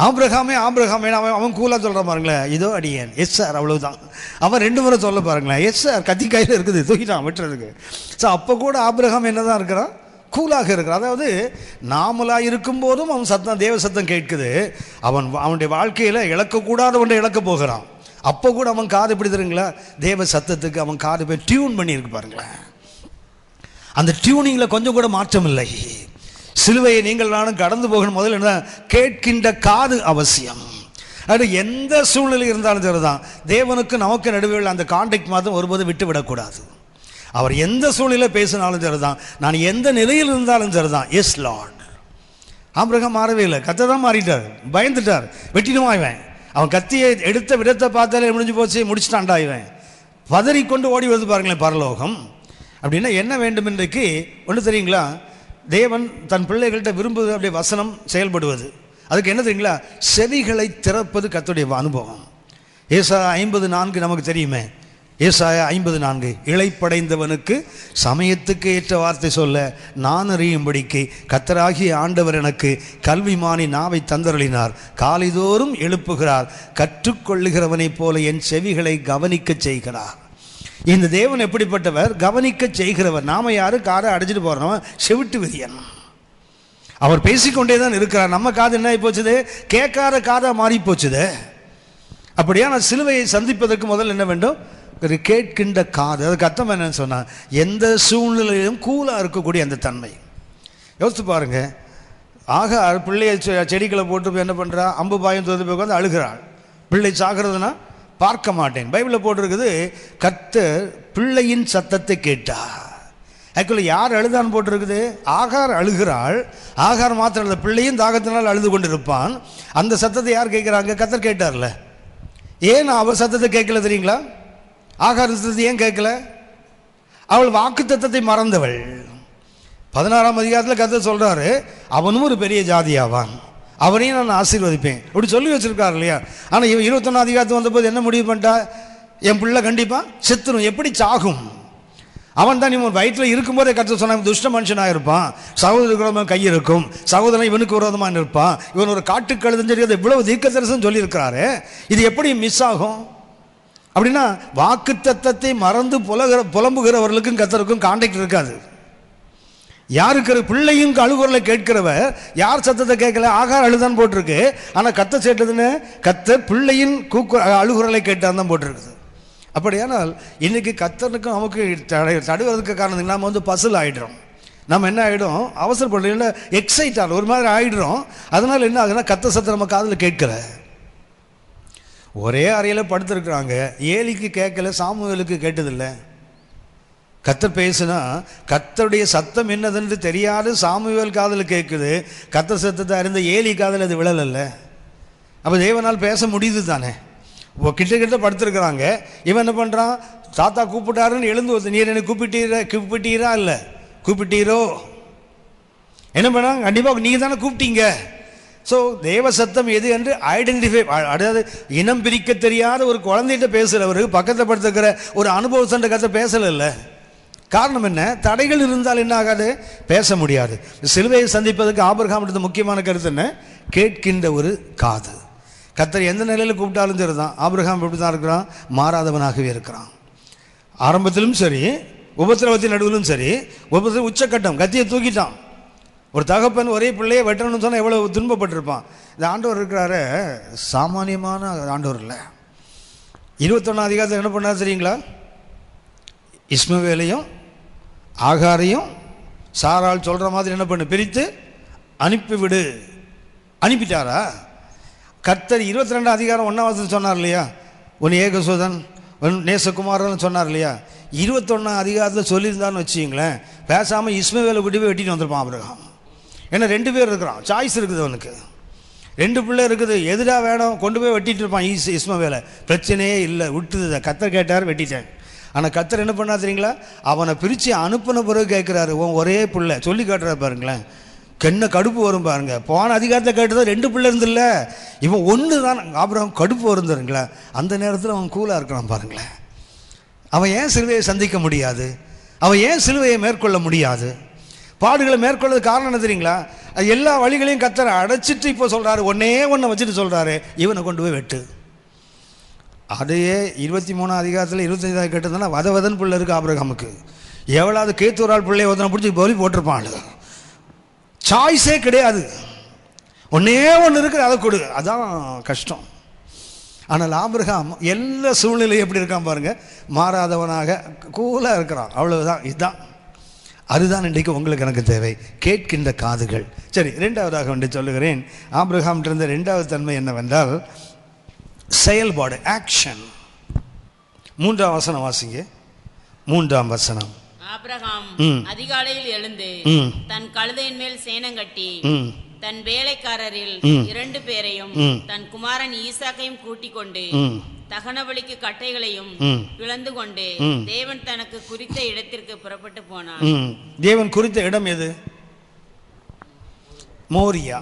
ஆபிரகாமே அவன் கூலாக சொல்கிறான் பாருங்களேன், இதோ அடியேன் எஸ் சார், அவ்வளவுதான். அவன் 2 முறை சொல்ல பாருங்களேன், எஸ் சார், கத்தி கையில் இருக்குது, தூக்கிட்டான் வெட்டுறதுக்கு. ஸோ அப்போ கூட ஆபிரகாம் என்ன தான் இருக்கிறான்? கூலாக இருக்கிறான். அதாவது நாமளாக இருக்கும்போதும் அவன் சத்தம், தேவ சத்தம் கேட்குது. அவனுடைய வாழ்க்கையில் இழக்கக்கூடாத ஒன்றை இழக்க போகிறான். அப்போ கூட அவன் காது எப்படி தெரியுங்களா? தேவ சத்தத்துக்கு அவன் காது போய் டியூன் பண்ணியிருக்கு பாருங்களேன். அந்த டியூனிங்கில் கொஞ்சம் கூட மாற்றம் இல்லை. சிலுவையை நீங்கள் நானும் கடந்து போகணும். முதல்ல என்ன? கேட்கின்ற காது அவசியம். அது எந்த சூழ்நிலை இருந்தாலும் சரிதான், தேவனுக்கு நமக்கு நடுவில் அந்த கான்டாக்ட் மாத்திரம் ஒருபோது விட்டு விடக்கூடாது. அவர் எந்த சூழ்நிலை பேசினாலும் சரிதான், நான் எந்த நிலையில் இருந்தாலும் சரிதான், எஸ் லார்ட். ஆபிரகாம் மாறவே இல்லை, கர்த்தர் தான் மாறிட்டார். பயந்துட்டார், வெட்டிடுவான் இவன். அவன் கத்தியை எடுத்த விடத்தை பார்த்தாலே முடிஞ்சு போச்சு, முடிச்சுட்டான்டா இவன். பதறிக்கொண்டு ஓடி வருது பாருங்களேன் பரலோகம். அப்படின்னா என்ன வேண்டும் இன்றைக்கு? ஒன்று தெரியுங்களா? தேவன் தன் பிள்ளைகள்கிட்ட விரும்புவது அப்படியே வசனம் செயல்படுவது. அதுக்கு என்ன தெரியுங்களா? செவிகளை திறப்பது கர்த்தருடைய அனுபவம். ஏசாயா 50:4 நமக்கு தெரியுமே. ஏசாயா 50:4, இளைப்படைந்தவனுக்கு சமயத்துக்கு ஏற்ற வார்த்தை சொல்ல நான் அறியும்படிக்கு கர்த்தராகிய ஆண்டவர் எனக்கு கல்விமானி நாவை தந்தருளினார். காலைதோறும் எழுப்புகிறார், கற்றுக்கொள்ளுகிறவனைப் போல என் செவிகளை கவனிக்க செய்கிறார். இந்த தேவன் எப்படிப்பட்டவர்? கவனிக்க செய்கிறவர். நாம யாரு? காரை அடைச்சிட்டு போறோம், செவிட்டு விரியன். அவர் பேசிக்கொண்டே தான் இருக்கிறார். நம்ம காது என்ன ஆகி போச்சுது? கேட்காத காதாக மாறி போச்சுது. அப்படியா நான் சிலுவையை சந்திப்பதற்கு முதல்ல என்ன வேண்டும்? ஒரு கேட்கின்ற காது. அதுக்கு அர்த்தம் என்னன்னு சொன்னால், எந்த சூழ்நிலையிலும் கூலாக இருக்கக்கூடிய அந்த தன்மை. யோசித்து பாருங்க, பிள்ளையை செடிகளை போட்டு என்ன பண்ணுறா? அம்பு பாயம் தோது போய் உட்காந்து அழுகிறாள். பிள்ளை சாகிறதுனா பார்க்க மாட்டேன். பைபிளில் போட்டிருக்குது, கர்த்தர் பிள்ளையின் சத்தத்தை கேட்டார். ஆக்சுவலி யார் அழுதான்னு போட்டிருக்குது? ஆகார் அழுகிறாள். ஆகார் மாத்திரம் இல்லை, பிள்ளையும் தாகத்தினால் அழுது கொண்டு இருப்பான். அந்த சத்தத்தை யார் கேட்குறாங்க? கர்த்தர் கேட்டார்ல. ஏன் அவள் சத்தத்தை கேட்கல தெரியுங்களா? ஆகார் சத்தத்தை ஏன் கேட்கல? அவள் வாக்கு தத்தத்தை மறந்தவள். 16ஆம் அதிகாரத்தில் கர்த்தர் சொல்கிறாரு, அவனும் ஒரு பெரிய ஜாதியாவான், அவனையும் நான் ஆசீர்வதிப்பேன், இப்படி சொல்லி வச்சுருக்காரு இல்லையா? ஆனால் இவன் 21ஆம் அதிகாரத்து வந்தபோது என்ன முடிவு பண்ணிட்டா? என் பிள்ளை கண்டிப்பாக செத்துரும். எப்படி சாகும்? அவன் தான் இவன் வயிற்றில் இருக்கும்போதே கர்த்தர் சொன்ன துஷ்ட மனுஷனாக இருப்பான், சகோதரருக்கு விரோதமாக கை இருக்கும், சகோதரன் இவனுக்கு விரோதமாக இருப்பான், இவன் ஒரு காட்டுக்கழுதுன்னு சொல்லி இவ்வளவு தீர்க்கதரிசனம் சொல்லியிருக்கிறாரு. இது எப்படி மிஸ் ஆகும்? அப்படின்னா வாக்கு தத்தத்தை மறந்து புலம்புகிறவர்களுக்கும் கர்த்தருக்கும் கான்டாக்ட் இருக்காது. யாருக்கு? பிள்ளையும் அழுகுறலை கேட்கிறவர் யார் சத்தத்தை கேட்கல? ஆகார் அழுதான் போட்டிருக்கு. ஆனால் கர்த்தர் கேட்டதுன்னு கர்த்தர் பிள்ளையின் அழுகுறலை கேட்டான் தான் போட்டிருக்குது. அப்படியானால் இன்னைக்கு கர்த்தனுக்கும் நமக்கு தடுவதற்கு காரணம் நாம் பசில் ஆகிடுறோம். நம்ம என்ன ஆகிடும்? அவசரப்படுறோம், இல்லை எக்ஸைட் ஆகிடும், ஒரு மாதிரி ஆகிடுறோம். அதனால் என்ன ஆகுதுன்னா கர்த்தர் சத்தம் நம்ம காதில் கேட்கல. ஒரே அறையில் படுத்துருக்குறாங்க. ஏலிக்கு கேட்கல, சாமுவேலுக்கு கேட்டதில்லை. கர்த்தர் பேசுனா கர்த்தருடைய சத்தம் என்னதுன்னு தெரியாது சாமுவேல் காதில் கேட்குது. கர்த்தர் சத்தத்தை அறிந்த ஏலி காதில் அது விழலல்ல. அப்போ தேவனால் பேச முடியுது தானே? கிட்ட படுத்துருக்குறாங்க. இவன் என்ன பண்ணுறான்? தாத்தா கூப்பிட்டாருன்னு எழுந்து வந்து, நீர் என்ன கூப்பிட்டீரா இல்லை கூப்பிட்டீரோ? என்ன பண்ணாங்க? கண்டிப்பாக நீங்கள் தானே கூப்பிட்டீங்க. ஸோ தேவ சத்தம் எது என்று ஐடென்டிஃபை, அதாவது இனம் பிரிக்க தெரியாத ஒரு குழந்தைகிட்ட பேசுகிறவர் பக்கத்தில் படுத்துக்கிற ஒரு அனுபவசண்ட கதை பேசலை. காரணம் என்ன? தடைகள் இருந்தால் என்ன ஆகாது? பேச முடியாது. சிலுவையை சந்திப்பதற்கு ஆபிரகாம் எடுத்த முக்கியமான கருத்து என்ன? கேட்கின்ற ஒரு காது. கர்த்தர் எந்த நிலையில் கூப்பிட்டாலும் சரி தான். ஆபிரகாம் எப்படி தான் இருக்கிறான்? மாறாதவனாகவே இருக்கிறான். ஆரம்பத்திலும் சரி, உபத்திரவத்தின் நடுவிலும் சரி, உபத்திர உச்சக்கட்டம், கத்தியை தூக்கிட்டான். ஒரு தகப்பன் ஒரே பிள்ளையை வெட்டணும்னு சொன்னால் எவ்வளோ துன்பப்பட்டிருப்பான். இந்த ஆண்டவர் இருக்கிறாரு, சாமானியமான ஆண்டவர் இல்லை. 21ஆம் அதிகாரத்தில் என்ன பண்ணார் தெரியுங்களா? இஸ்மவேலையும் ஆகாரையும் சாரால் சொல்கிற மாதிரி என்ன பண்ணு? பிரித்து அனுப்பிவிடு. அனுப்பிட்டாரா? கர்த்தர் 22ஆம் அதிகாரம் 1ஆம் வசனம் சொன்னார் இல்லையா? உன் ஏகசுதன் உன் நேசகுமாரன் சொன்னார் இல்லையா? 21ஆம் அதிகாரத்தில் சொல்லியிருந்தான்னு வச்சுங்களேன், பேசாமல் இஸ்மவேலை கூட்டி போய் வெட்டிட்டு வந்திருப்பான் ஆபிரகாம். ஏன்னா 2 பேர் இருக்கிறான், சாய்ஸ் இருக்குது அவனுக்கு. 2 பிள்ளை இருக்குது, எதுடாக வேணும்? கொண்டு போய் வெட்டிட்டு இருப்பான் இஸ்மவேலை. பிரச்சனையே இல்லை, விட்டுது. கர்த்தர் கேட்டார், வெட்டிட்டேன். ஆனால் கர்த்தர் என்ன பண்ணா தெரியுங்களா? அவனை பிரித்து அனுப்பின பிறகு கேட்குறாரு, உன் ஒரே பிள்ளை சொல்லி காட்டுறாரு பாருங்களேன். கென்ன கடுப்பு வரும் பாருங்க. போன அதிகாரத்தை கேட்டுதான் 2 பிள்ளை இருந்தில்ல, இவன் 1 தான். ஆபிரகாம் கடுப்பு வருந்துருங்களா? அந்த நேரத்தில் அவன் கூலாக இருக்கிறான் பாருங்களேன். அவன் ஏன் சிலுவையை சந்திக்க முடியாது? அவன் ஏன் சிலுவையை மேற்கொள்ள முடியாது? பாடுகளை மேற்கொள்ளது காரணம் என்ன தெரியுங்களா? எல்லா வழிகளையும் கர்த்தர் அடைச்சிட்டு இப்போ சொல்கிறாரு, ஒன்னே ஒன்றை வச்சுட்டு சொல்கிறாரு, இவனை கொண்டு போய் வெட்டு. அதையே 23ஆம் அதிகாரத்தில் 25ஆவது கேட்டதுன்னா வதவதன் பிள்ளை இருக்குது ஆபிரகாமுக்கு. எவ்வளவு கேத்தூரால் பிள்ளையை ஒருத்தனை பிடிச்சி பலி போட்டிருப்பான். சாய்ஸே கிடையாது. ஒன்னே ஒன்று இருக்குது, அதை கொடு. அதான் கஷ்டம். ஆனால் ஆபிரகாம் எல்லா சூழ்நிலையும் எப்படி இருக்கான் பாருங்க, மாறாதவனாக கூலாக இருக்கிறான். அவ்வளவுதான். இதுதான், அதுதான் இன்றைக்கு உங்களுக்கு எனக்கு தேவை, கேட்கின்ற காதுகள். சரி, 2வதாக வந்து சொல்லுகிறேன். ஆபிரகாம் இருந்த 2வது தன்மை என்னவென்றால் செயல்பாடு, ஆக்ஷன். 3ஆம் வசனம் வாசிங்க. 3ஆம் வசனம். ஆபிரகாம் அதிகாலையில் எழுந்து தன் கழுதையின் மேல் சேணம் கட்டி தன் வேலைக்காரரில் 2 பேரையும் தன் குமாரன் ஈசாக்கையும் கூட்டிக் கொண்டு தகனபலிக்கு கட்டைகளையும் இழந்து கொண்டு தேவன் தனக்கு குறித்த இடத்திற்கு புறப்பட்டு போனான். தேவன் குறித்த இடம் எது? மோரியா.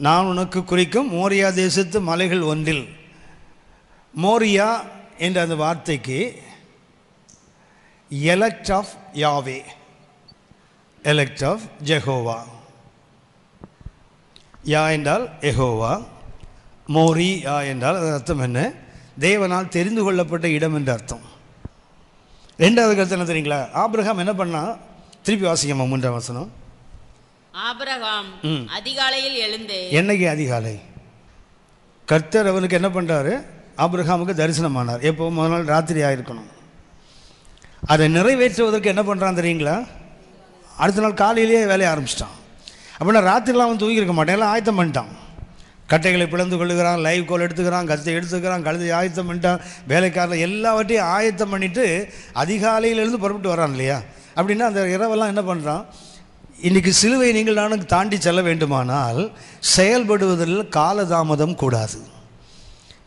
நான் உனக்கு குறிக்கும் மோரியா தேசத்து மலைகள் ஒன்றில். மோரியா என்ற அந்த வார்த்தைக்கு elect of Yahweh, elect of Jehovah. Yah என்றால் எகோவா, மோரி யா என்றால் அது அர்த்தம் என்ன? தேவனால் தெரிந்து கொள்ளப்பட்ட இடம் என்று அர்த்தம். 2வது கருத்து என்ன தெரியுங்களா? ஆபிரகாம் என்ன பண்ணா? திருப்பி வாசிக்கமா 3ஆம் வசனம். ஆபிரகாம் அதிகாலையில் எழுந்து, என்னைக்கு அதிகாலை? கர்த்தர் அவனுக்கு என்ன பண்ணுறாரு? ஆபிரகாமுக்கு தரிசனமானார். எப்போ? முதல் நாள் ராத்திரி ஆயிருக்கணும். அதை நிறைவேற்றுவதற்கு என்ன பண்ணுறான் தெரியுங்களா? அடுத்த நாள் காலையிலேயே வேலையை ஆரம்பிச்சிட்டான். அப்படின்னா ராத்திரிலாம் அவன் தூங்கியிருக்க மாட்டான், எல்லாம் ஆயத்தம் பண்ணிட்டான். கட்டைகளை பிளந்து கொள்ளுகிறான், லைவ் கோல் எடுத்துக்கிறான், கத்தை எடுத்துக்கிறான், கழுதை ஆயத்தம் பண்ணிட்டான், வேலைக்காரர் எல்லாவற்றையும் ஆயத்தம் பண்ணிவிட்டு அதிகாலையிலேருந்து புறப்பட்டு வரான் இல்லையா? அப்படின்னா அந்த இரவெல்லாம் என்ன பண்ணுறான்? இன்றைக்கி சிலுவை நீங்கள் நானும் தாண்டி செல்ல வேண்டுமானால் செயல்படுவதில் காலதாமதம் கூடாது.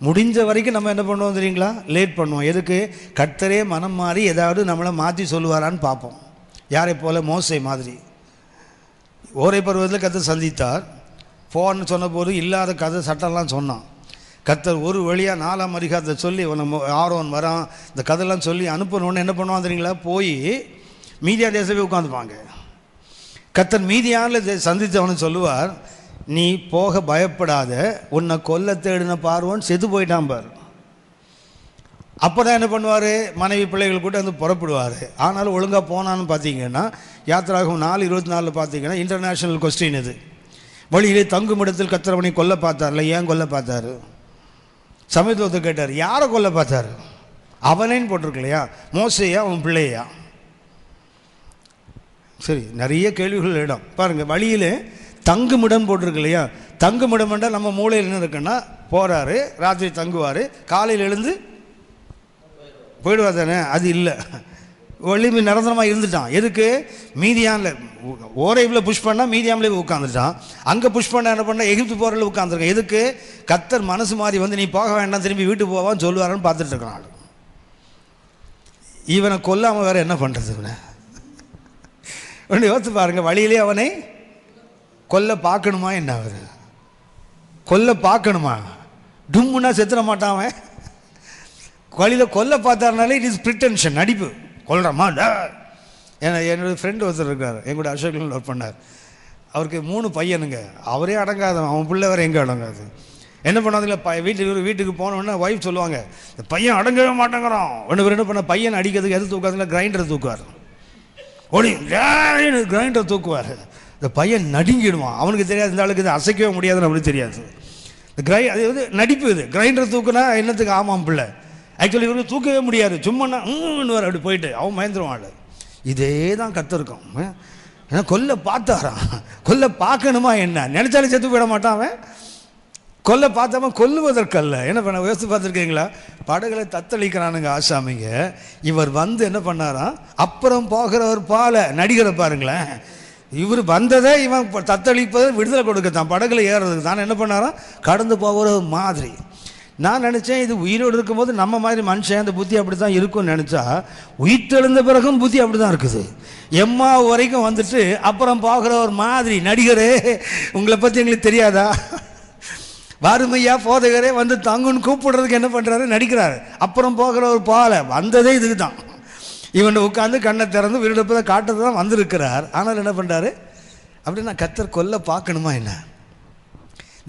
முடிஞ்ச வரைக்கும் நம்ம என்ன பண்ணுவோம் தெரியுங்களா? லேட் பண்ணுவோம். எதுக்கு? கர்த்தரே மனம் மாறி ஏதாவது நம்மளை மாற்றி சொல்லுவாரான்னு பார்ப்போம். யாரை போல? மோசே மாதிரி. ஓரை பருவத்தில் கர்த்தர் சந்தித்தார். போன்னு சொன்னபோது இல்லாத கதை சட்டம்லாம் சொன்னான். கர்த்தர் ஒரு வழியாக 4ஆம் அதிகாரத்தை சொல்லி ஆரோன் வரான், இந்த கதையெல்லாம் சொல்லி அனுப்பணுன்னு என்ன பண்ணுவான் தெரியுங்களா? போய் மீதியா தேசமே உட்காந்துப்பாங்க. கர்த்தர் மீதியானில் சந்தித்தவனு சொல்லுவார், நீ போக பயப்படாத, உன்னை கொல்ல தேடின பார்வோன் செத்து போயிட்டான் பார். அப்போ தான் என்ன பண்ணுவார்? மனைவி பிள்ளைகள் கூட வந்து புறப்படுவார். ஆனாலும் ஒழுங்காக போனான்னு பார்த்தீங்கன்னா யாத்திராகம் 4:24 பார்த்தீங்கன்னா இன்டர்நேஷ்னல் கொஸ்டின் இது. வழியிலே தங்கும் இடத்தில் கர்த்தர் அவனை கொல்ல பார்த்தார்ல, ஏன் கொல்ல பார்த்தாரு? சமயத்தை கேட்டார், யாரை கொல்ல பார்த்தாரு? அவனேன்னு போட்டிருக்கு இல்லையா? மோசையா அவன் பிள்ளையா? சரி, நிறைய கேள்விகள் இடம் பாருங்கள். வழியில் தங்குமிடம் போட்டிருக்கு இல்லையா? தங்குமிடம்ன்றா நம்ம மூளையில் என்ன இருக்குன்னா, போகிறாரு, ராத்திரி தங்குவார், காலையில் எழுந்து போயிடுவார் தானே? அது இல்லை. வலிமை நிரந்தரமாக இருந்துட்டான். எதுக்கு? மீதியானில் ஓரைவில் புஷ் பண்ணால் மீதியாமலே உட்காந்துட்டான். அங்கே புஷ் பண்ண என்ன பண்ணால் எகிப்து போரில் உட்காந்துருக்கான். எதுக்கு? கர்த்தர் மனசு மாறி வந்து நீ போக வேண்டாம், திரும்பி வீட்டுக்கு போவான்னு சொல்லுவாரான்னு பார்த்துட்டு இருக்கான். இவனை கொல்லாமல் வேறு என்ன பண்ணுறது? இவனை ஒன்று யோசித்து பாருங்கள். வழியிலே அவனை கொல்ல பார்க்கணுமா என்ன? அவர் கொல்ல பார்க்கணுமா? டும்முன்னா செத்துட மாட்டான் அவன். வழியில் கொல்ல பார்த்தாருனாலே இட் இஸ் ப்ரிட்டென்ஷன், நடிப்பு. கொல்றமா? ஏன்னா என்னோடய ஃப்ரெண்டு ஒருத்தர் இருக்கார், எங்கூட அசோக்கில் ஒர்க் பண்ணார். அவருக்கு 3 பையனுங்க. அவரே அடங்காதவன், அவன் பிள்ளை வேறு எங்கே அடங்காது. என்ன பண்ணாதுல, வீட்டுக்கு போனோடனே ஒய்ஃப் சொல்லுவாங்க, இந்த பையன் அடங்கவே மாட்டேங்கிறான். ஒன்று பேர் என்ன பண்ண, பையன் அடிக்கிறதுக்கு எது தூக்காதுல, கிரைண்டரை தூக்குவார். ஓடி கிரைண்டரை தூக்குவார். இந்த பையன் நடுங்கிடுவான். அவனுக்கு தெரியாது இந்த ஆளுக்கு இது அசைக்கவே முடியாதுன்னு அவனுக்கு தெரியாது. இந்த அது வந்து நடிப்பு. இது கிரைண்டரை தூக்குனா என்னத்துக்கு? ஆமாம் பிள்ளை. ஆக்சுவலி இவருக்கு தூக்கவே முடியாது, சும்மா வர அப்படி போயிட்டு அவன் மயந்துருவான். இதே தான் கத்திருக்கும். ஏன்னா கொல்ல பார்த்தாரான். கொல்ல பார்க்கணுமா என்ன? நினைச்சாலும் செத்து போயிட மாட்டான் அவன். கொல்ல பார்த்தவன் கொல்லுவதற்கல்ல. என்ன பண்ண யோசித்து பார்த்துருக்கீங்களா? படகுகளை தத்தளிக்கிறானுங்க ஆசாமிங்க. இவர் வந்து என்ன பண்ணாராம்? அப்புறம் போகிறவர் பால நடிகரை பாருங்களேன். இவர் வந்ததை இவன் தத்தளிப்பதை விடுதலை கொடுக்கத்தான், படகுல ஏறுறதுக்கு தான். என்ன பண்ணாராம்? கடந்து போகிற மாதிரி. நான் நினச்சேன் இது உயிரோடு இருக்கும்போது நம்ம மாதிரி மனுஷன் அந்த புத்தி அப்படி தான் இருக்கும்னு நினச்சா, உயிர்த்தெழுந்த பிறகும் புத்தி அப்படி தான் இருக்குது. எம்மா வரைக்கும் வந்துட்டு அப்புறம் போகிற ஒரு மாதிரி நடிகரே, உங்களை பற்றி எங்களுக்கு தெரியாதா? வறுமையா போதகரே வந்து தங்குன்னு கூப்பிடுறதுக்கு என்ன பண்ணுறாரு? நடிக்கிறாரு. அப்புறம் போகிற ஒரு பாலை வந்ததே இதுக்கு தான். இவன் உட்காந்து கண்ணை திறந்து வீடுப்பதை காட்டுறது தான் வந்திருக்கிறார். ஆனால் என்ன பண்ணுறாரு? அப்படின்னா கர்த்தர் கொல்ல பார்க்கணுமா என்ன?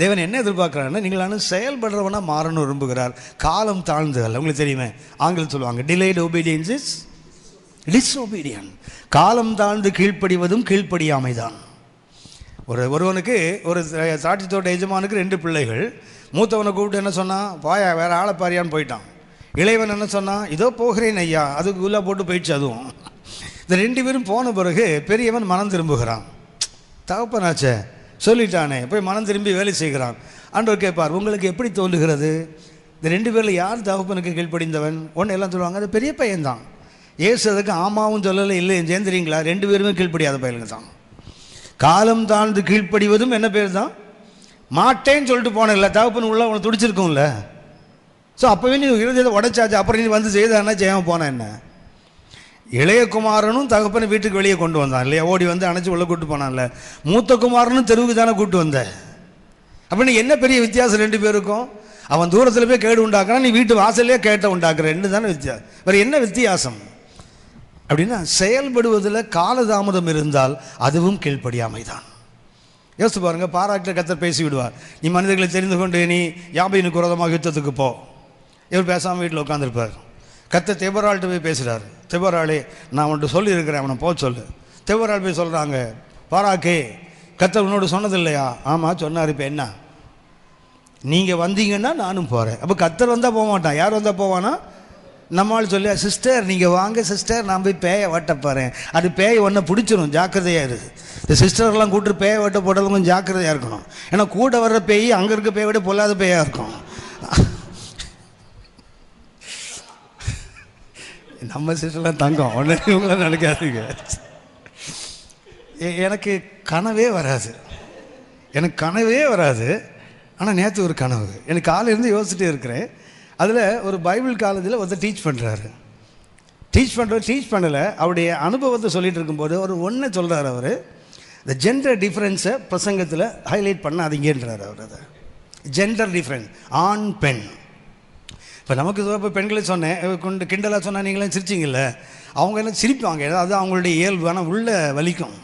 தேவன் என்ன எதிர்பார்க்குறாருன்னா, நீங்களான செயல்படுறவனா மாறணும் விரும்புகிறார். காலம் தாழ்ந்துகள். உங்களுக்கு தெரியுமே, ஆங்கிலம் சொல்லுவாங்க, டிலேட் ஒபீடியன்ஸ் இஸ் டிஸ்ஒபீடியன்ட். காலம் தாழ்ந்து கீழ்ப்படிவதும் கீழ்ப்படியாமைதான். ஒருவனுக்கு ஒரு திராட்சை தோட்ட எஜமானுக்கு 2 பிள்ளைகள். மூத்தவனை கூப்பிட்டு என்ன சொன்னான்? பாயா வேறு ஆளை பாரியான்னு போயிட்டான். இளைவன் என்ன சொன்னான்? இதோ போகிறேன் ஐயா. அதுக்கு உள்ளே போட்டு போயிடுச்சு. அதுவும் இந்த 2 பேரும் போன பிறகு பெரியவன் மனம் திரும்புகிறான். தகப்பனாச்சே சொல்லிட்டானே, போய் மனம் திரும்பி வேலை செய்கிறான். ஆண்டவர் கேட்பார், உங்களுக்கு எப்படி தோன்றுகிறது? இந்த 2 பேரில் யார் தகப்பனுக்கு கீழ்ப்படிந்தவன்? ஒன்று எல்லாம் சொல்லுவாங்க, அது பெரிய பையன்தான். ஏசு அதுக்கு ஆமாவும் சொல்லலை இல்லைன்னு சேர்ந்துறீங்களா? 2 பேருமே கீழ்ப்படியாத பையனுங்க தான். காலம் தாழ்ந்து கீழ்ப்படிவதும் என்ன பேர் தான்? மாட்டேன்னு சொல்லிட்டு போனேன்ல, தகப்பன் உள்ள உனக்கு துடிச்சிருக்கும்ல. ஸோ அப்போவே நீ இருதயத்தை உடைச்சாச்சு. அப்புறம் நீ வந்து செய்தானா செய்யாமல் போன என்ன? இளைய குமாரனும் தகப்பனை வீட்டுக்கு வெளியே கொண்டு வந்தான் இல்லையா? ஓடி வந்து அணைச்சி உள்ள கூப்பிட்டு போனான்ல. மூத்த குமாரனும் தெருவுக்கு தானே கூப்பிட்டு வந்த. அப்படின்னு என்ன பெரிய வித்தியாசம் 2 பேருக்கும்? அவன் தூரத்தில் போய் கேடு உண்டாக்குறான், நீ வீட்டு வாசல்லே கேட்ட உண்டாக்குற. 2 தானே வித்தியாசம். வேறு என்ன வித்தியாசம்? அப்படின்னா செயல்படுவதில் காலதாமதம் இருந்தால் அதுவும் கீழ்ப்படியாமை தான். யோசித்து பாருங்க. பாராட்டில் கர்த்தர் பேசி விடுவார், நீ மனிதர்களை தெரிந்து கொண்டு நீ யாபீனுக்கு விரோதமாக யுத்தத்துக்கு போ. இவர் பேசாமல் வீட்டில் உட்காந்துருப்பார். கர்த்தர் தெபொராள்கிட்ட போய் பேசுகிறார். தெபொராளே, நான் அவன்கிட்ட சொல்லியிருக்கிறேன், அவனை போக சொல்லு. தெபொராள் போய் சொல்கிறாங்க, பாராக்கே கர்த்தர் உன்னோட சொன்னது இல்லையா? ஆமாம் சொன்னார். இப்போ என்ன? நீங்கள் வந்தீங்கன்னா நானும் போகிறேன். அப்போ கர்த்தர் வந்தால் போக மாட்டான். யார் வந்தால் போவானா? நம்மளால் சொல்லி, சிஸ்டர் நீங்கள் வாங்க சிஸ்டர், நான் போய் பேயை வெட்ட போகிறேன். அது பேயை ஒன்றை பிடிச்சிடும், ஜாக்கிரதையாக இருக்குது. இந்த சிஸ்டர்லாம் கூப்பிட்டு பேயை வெட்ட போட்டாலும் கொஞ்சம் ஜாக்கிரதையாக இருக்கணும். ஏன்னா கூட வர்ற பேய் அங்கே இருக்க பேயை விட பொல்லாத பேயாக இருக்கும். நம்ம சிஸ்டர்லாம் தங்கம் ஒன்று, இவங்களாம் நினைக்காதீங்க. எனக்கு கனவே வராது. ஆனால் நேற்று ஒரு கனவு. எனக்கு காலையிலேருந்து யோசிச்சுட்டே இருக்கிறேன். அதில் ஒரு பைபிள் காலேஜில் ஒருத்தர் டீச் பண்ணுறாரு. டீச் பண்ணலை, அவருடைய அனுபவத்தை சொல்லிகிட்டு இருக்கும்போது ஒரு ஒன்றை சொல்கிறார். அவர் இந்த ஜெண்டர் டிஃப்ரென்ஸை பிரசங்கத்தில் ஹைலைட் பண்ணாதீங்கன்றார். அவர் அதை ஜெண்டர் டிஃப்ரென்ஸ், ஆண் பெண். இப்போ நமக்கு இப்போ பெண்களை சொன்னேன், கொண்டு கிண்டலாக சொன்னால் நீங்களாம் சிரிச்சிங்கல்ல, அவங்க எல்லாம் சிரிப்பாங்க. அது அவங்களுடைய இயல்பு. ஆனால் உள்ளே வலிக்கும்.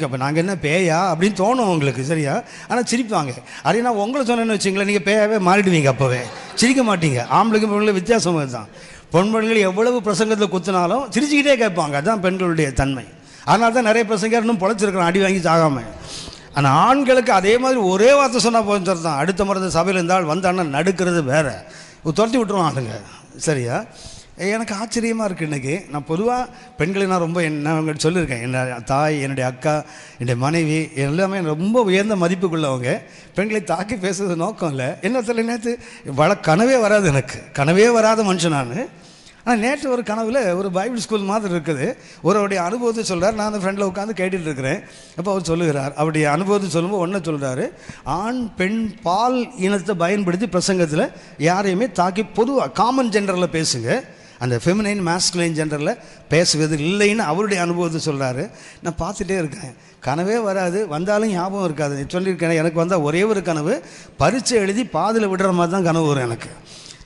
அப்போ நாங்கள் என்ன பேயா அப்படின்னு தோணும் அவங்களுக்கு, சரியா? ஆனால் சிரிப்பாங்க. அதே நான் உங்களை சொன்னேன்னு வச்சிங்களேன், நீங்கள் பேயாவே மாறிடுவீங்க. அப்போவே சிரிக்க மாட்டீங்க. ஆம்பளைக்கும் பெண்களும் வித்தியாசம் தான். பெண்கள் எவ்வளவு பிரசங்கத்தில் குத்தினாலும் சிரிச்சுக்கிட்டே கேட்பாங்க. அதுதான் பெண்களுடைய தன்மை. அதனால தான் நிறைய பிரசங்கர் இன்னும் பொழைச்சிருக்கிறான், அடி வாங்கி சாகாமல். ஆனால் ஆண்களுக்கு அதே மாதிரி ஒரே வார்த்தை சொன்னால் போதும் தான். அடுத்த முறை சபையில் இருந்தால் வந்தான்னா நடுக்கிறது வேறு, துரத்தி விட்டுருவான் ஆளுங்க, சரியா? எனக்கு ஆச்சரியமாக இருக்குது. இன்றைக்கி நான் பொதுவாக பெண்களை நான் ரொம்ப என்ன சொல்லியிருக்கேன். என்னுடைய தாய், என்னுடைய அக்கா, என்னுடைய மனைவி எல்லாமே ரொம்ப உயர்ந்த மதிப்புக்குள்ளவங்க. பெண்களை தாக்கி பேசுறது நோக்கம் இல்லை. என்ன சொல்ல, நேற்று கனவே வராது, எனக்கு கனவே வராத மனுஷன் நான். ஆனால் நேற்று ஒரு கனவில் ஒரு பைபிள் ஸ்கூல் மாதிரி இருக்குது. அவருடைய அனுபவத்தை சொல்கிறார். நான் அந்த ஃப்ரெண்டில் உட்காந்து கேட்டுட்டு இருக்கிறேன். அப்போ அவர் சொல்லுகிறார், அவருடைய அனுபவத்தை சொல்லும்போது ஒன்றை சொல்கிறாரு, ஆண் பெண் பால் இனத்தை பயன்படுத்தி பிரசங்கத்தில் யாரையுமே தாக்கி பொதுவாக காமன் ஜெண்டரில் பேசுங்க, அந்த ஃபெமினைன் மாஸ்குலைன் ஜெண்டரில் பேசுவது இல்லைன்னு அவருடைய அனுபவத்தை சொல்கிறாரு. நான் பார்த்துட்டே இருக்கேன். கனவே வராது, வந்தாலும் ஞாபகம் இருக்காது. சொல்லியிருக்கேன், எனக்கு வந்தால் ஒரே ஒரு கனவு, பரீட்சை எழுதி பாதியில் விடுற மாதிரி தான் கனவு வரும் எனக்கு.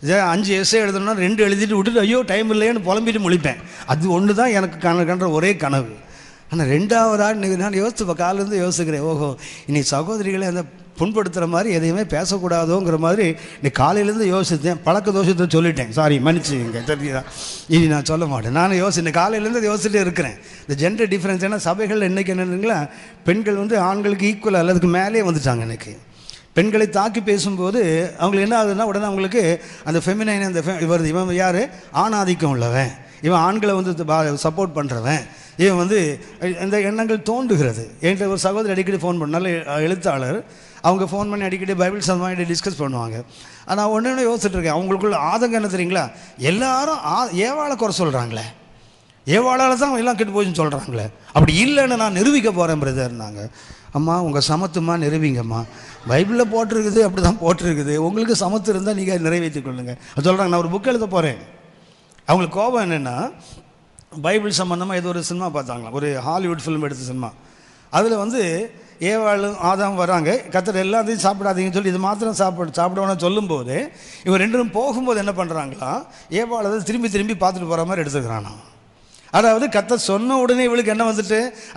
5 எஸ்ஸே எழுதணும்னா 2 எழுதிட்டு விட்டுட்டு ஐயோ டைம் இல்லைன்னு புலம்பிட்டு முழிப்பேன். அது ஒன்று தான் எனக்கு கண்ட ஒரே கனவு. ஆனால் 2வது இன்றைக்கி நான் யோசித்து காலிலேருந்து யோசிக்கிறேன், ஓஹோ இனி சகோதரிகளை அந்த புண்படுத்துகிற மாதிரி எதையுமே பேசக்கூடாதோங்கிற மாதிரி இன்னைக்கு காலையிலேருந்து யோசித்தேன். பழக்க தோஷத்தை சொல்லிட்டேன், சாரி மன்னிச்சுங்க, தெரியுதா? இனி நான் சொல்ல மாட்டேன். நான் யோசித்தேன், காலையிலேருந்து யோசிச்சுட்டே இருக்கிறேன். இந்த ஜெண்டர் டிஃப்ரென்ஸ். ஏன்னா சபைகள் இன்றைக்கி என்னங்களா, பெண்கள் ஆண்களுக்கு ஈக்குவல் அல்லதுக்கு மேலே வந்துட்டாங்க. எனக்கு பெண்களை தாக்கி பேசும்போது அவங்களுக்கு என்ன ஆகுதுன்னா, உடனே அவங்களுக்கு அந்த ஃபெமினைன் அந்த வருது. இவன் யார்? ஆணாதிக்கம் உள்ளவன், இவன் ஆண்களை சப்போர்ட் பண்ணுறவன், இவன் இந்த எண்ணங்கள் தோன்றுகிறது. என்கிட்ட ஒரு சகோதரி அடிக்கடி ஃபோன் பண்ண, நல்ல எழுத்தாளர், அவங்க ஃபோன் பண்ணி அடிக்கடி பைபிள் சம்பந்தமாக டிஸ்கஸ் பண்ணுவாங்க. நான் ஒன்று யோசிச்சுட்டு இருக்கேன், அவங்களுக்குள்ள ஆதங்கம் என்ன தெரியுங்களா? எல்லாரும் ஏவாளை குறை சொல்கிறாங்களே, ஏவாளால் தான் எல்லாம் கெட்டு போச்சுன்னு சொல்கிறாங்களே. அப்படி இல்லைன்னு நான் நிரூபிக்க போகிறேன் பிரதர்னாங்க. அம்மா உங்கள் சமத்துமா நிரூபிங்கம்மா, பைபிளில் போட்டிருக்குது, அப்படி தான் போட்டிருக்குது, உங்களுக்கு சமத்து இருந்தால் நீங்கள் நிறைவேற்றிக் கொள்ளுங்கள் அது சொல்கிறாங்க. நான் ஒரு புக் எழுத போகிறேன். அவங்களுக்கு கோபம் என்னென்னா, பைபிள் சம்மந்தமாக ஏதோ ஒரு சினிமா பார்த்தாங்களாம், ஒரு ஹாலிவுட் ஃபிலிம் எடுத்த சினிமா. அதில் ஏவாளும் ஆதாம் வராங்க, கர்த்தர் எல்லாத்தையும் சாப்பிடாதீங்கன்னு சொல்லி இது மாத்திரம் சாப்பிடணும்னு சொல்லும்போது இவன் 2 போகும்போது என்ன பண்ணுறாங்களா, ஏவாள் அதை திரும்பி பார்த்துட்டு போகிற மாதிரி எடுத்துக்கிறானா. அதாவது கர்த்தர் சொன்ன உடனே இவளுக்கு என்ன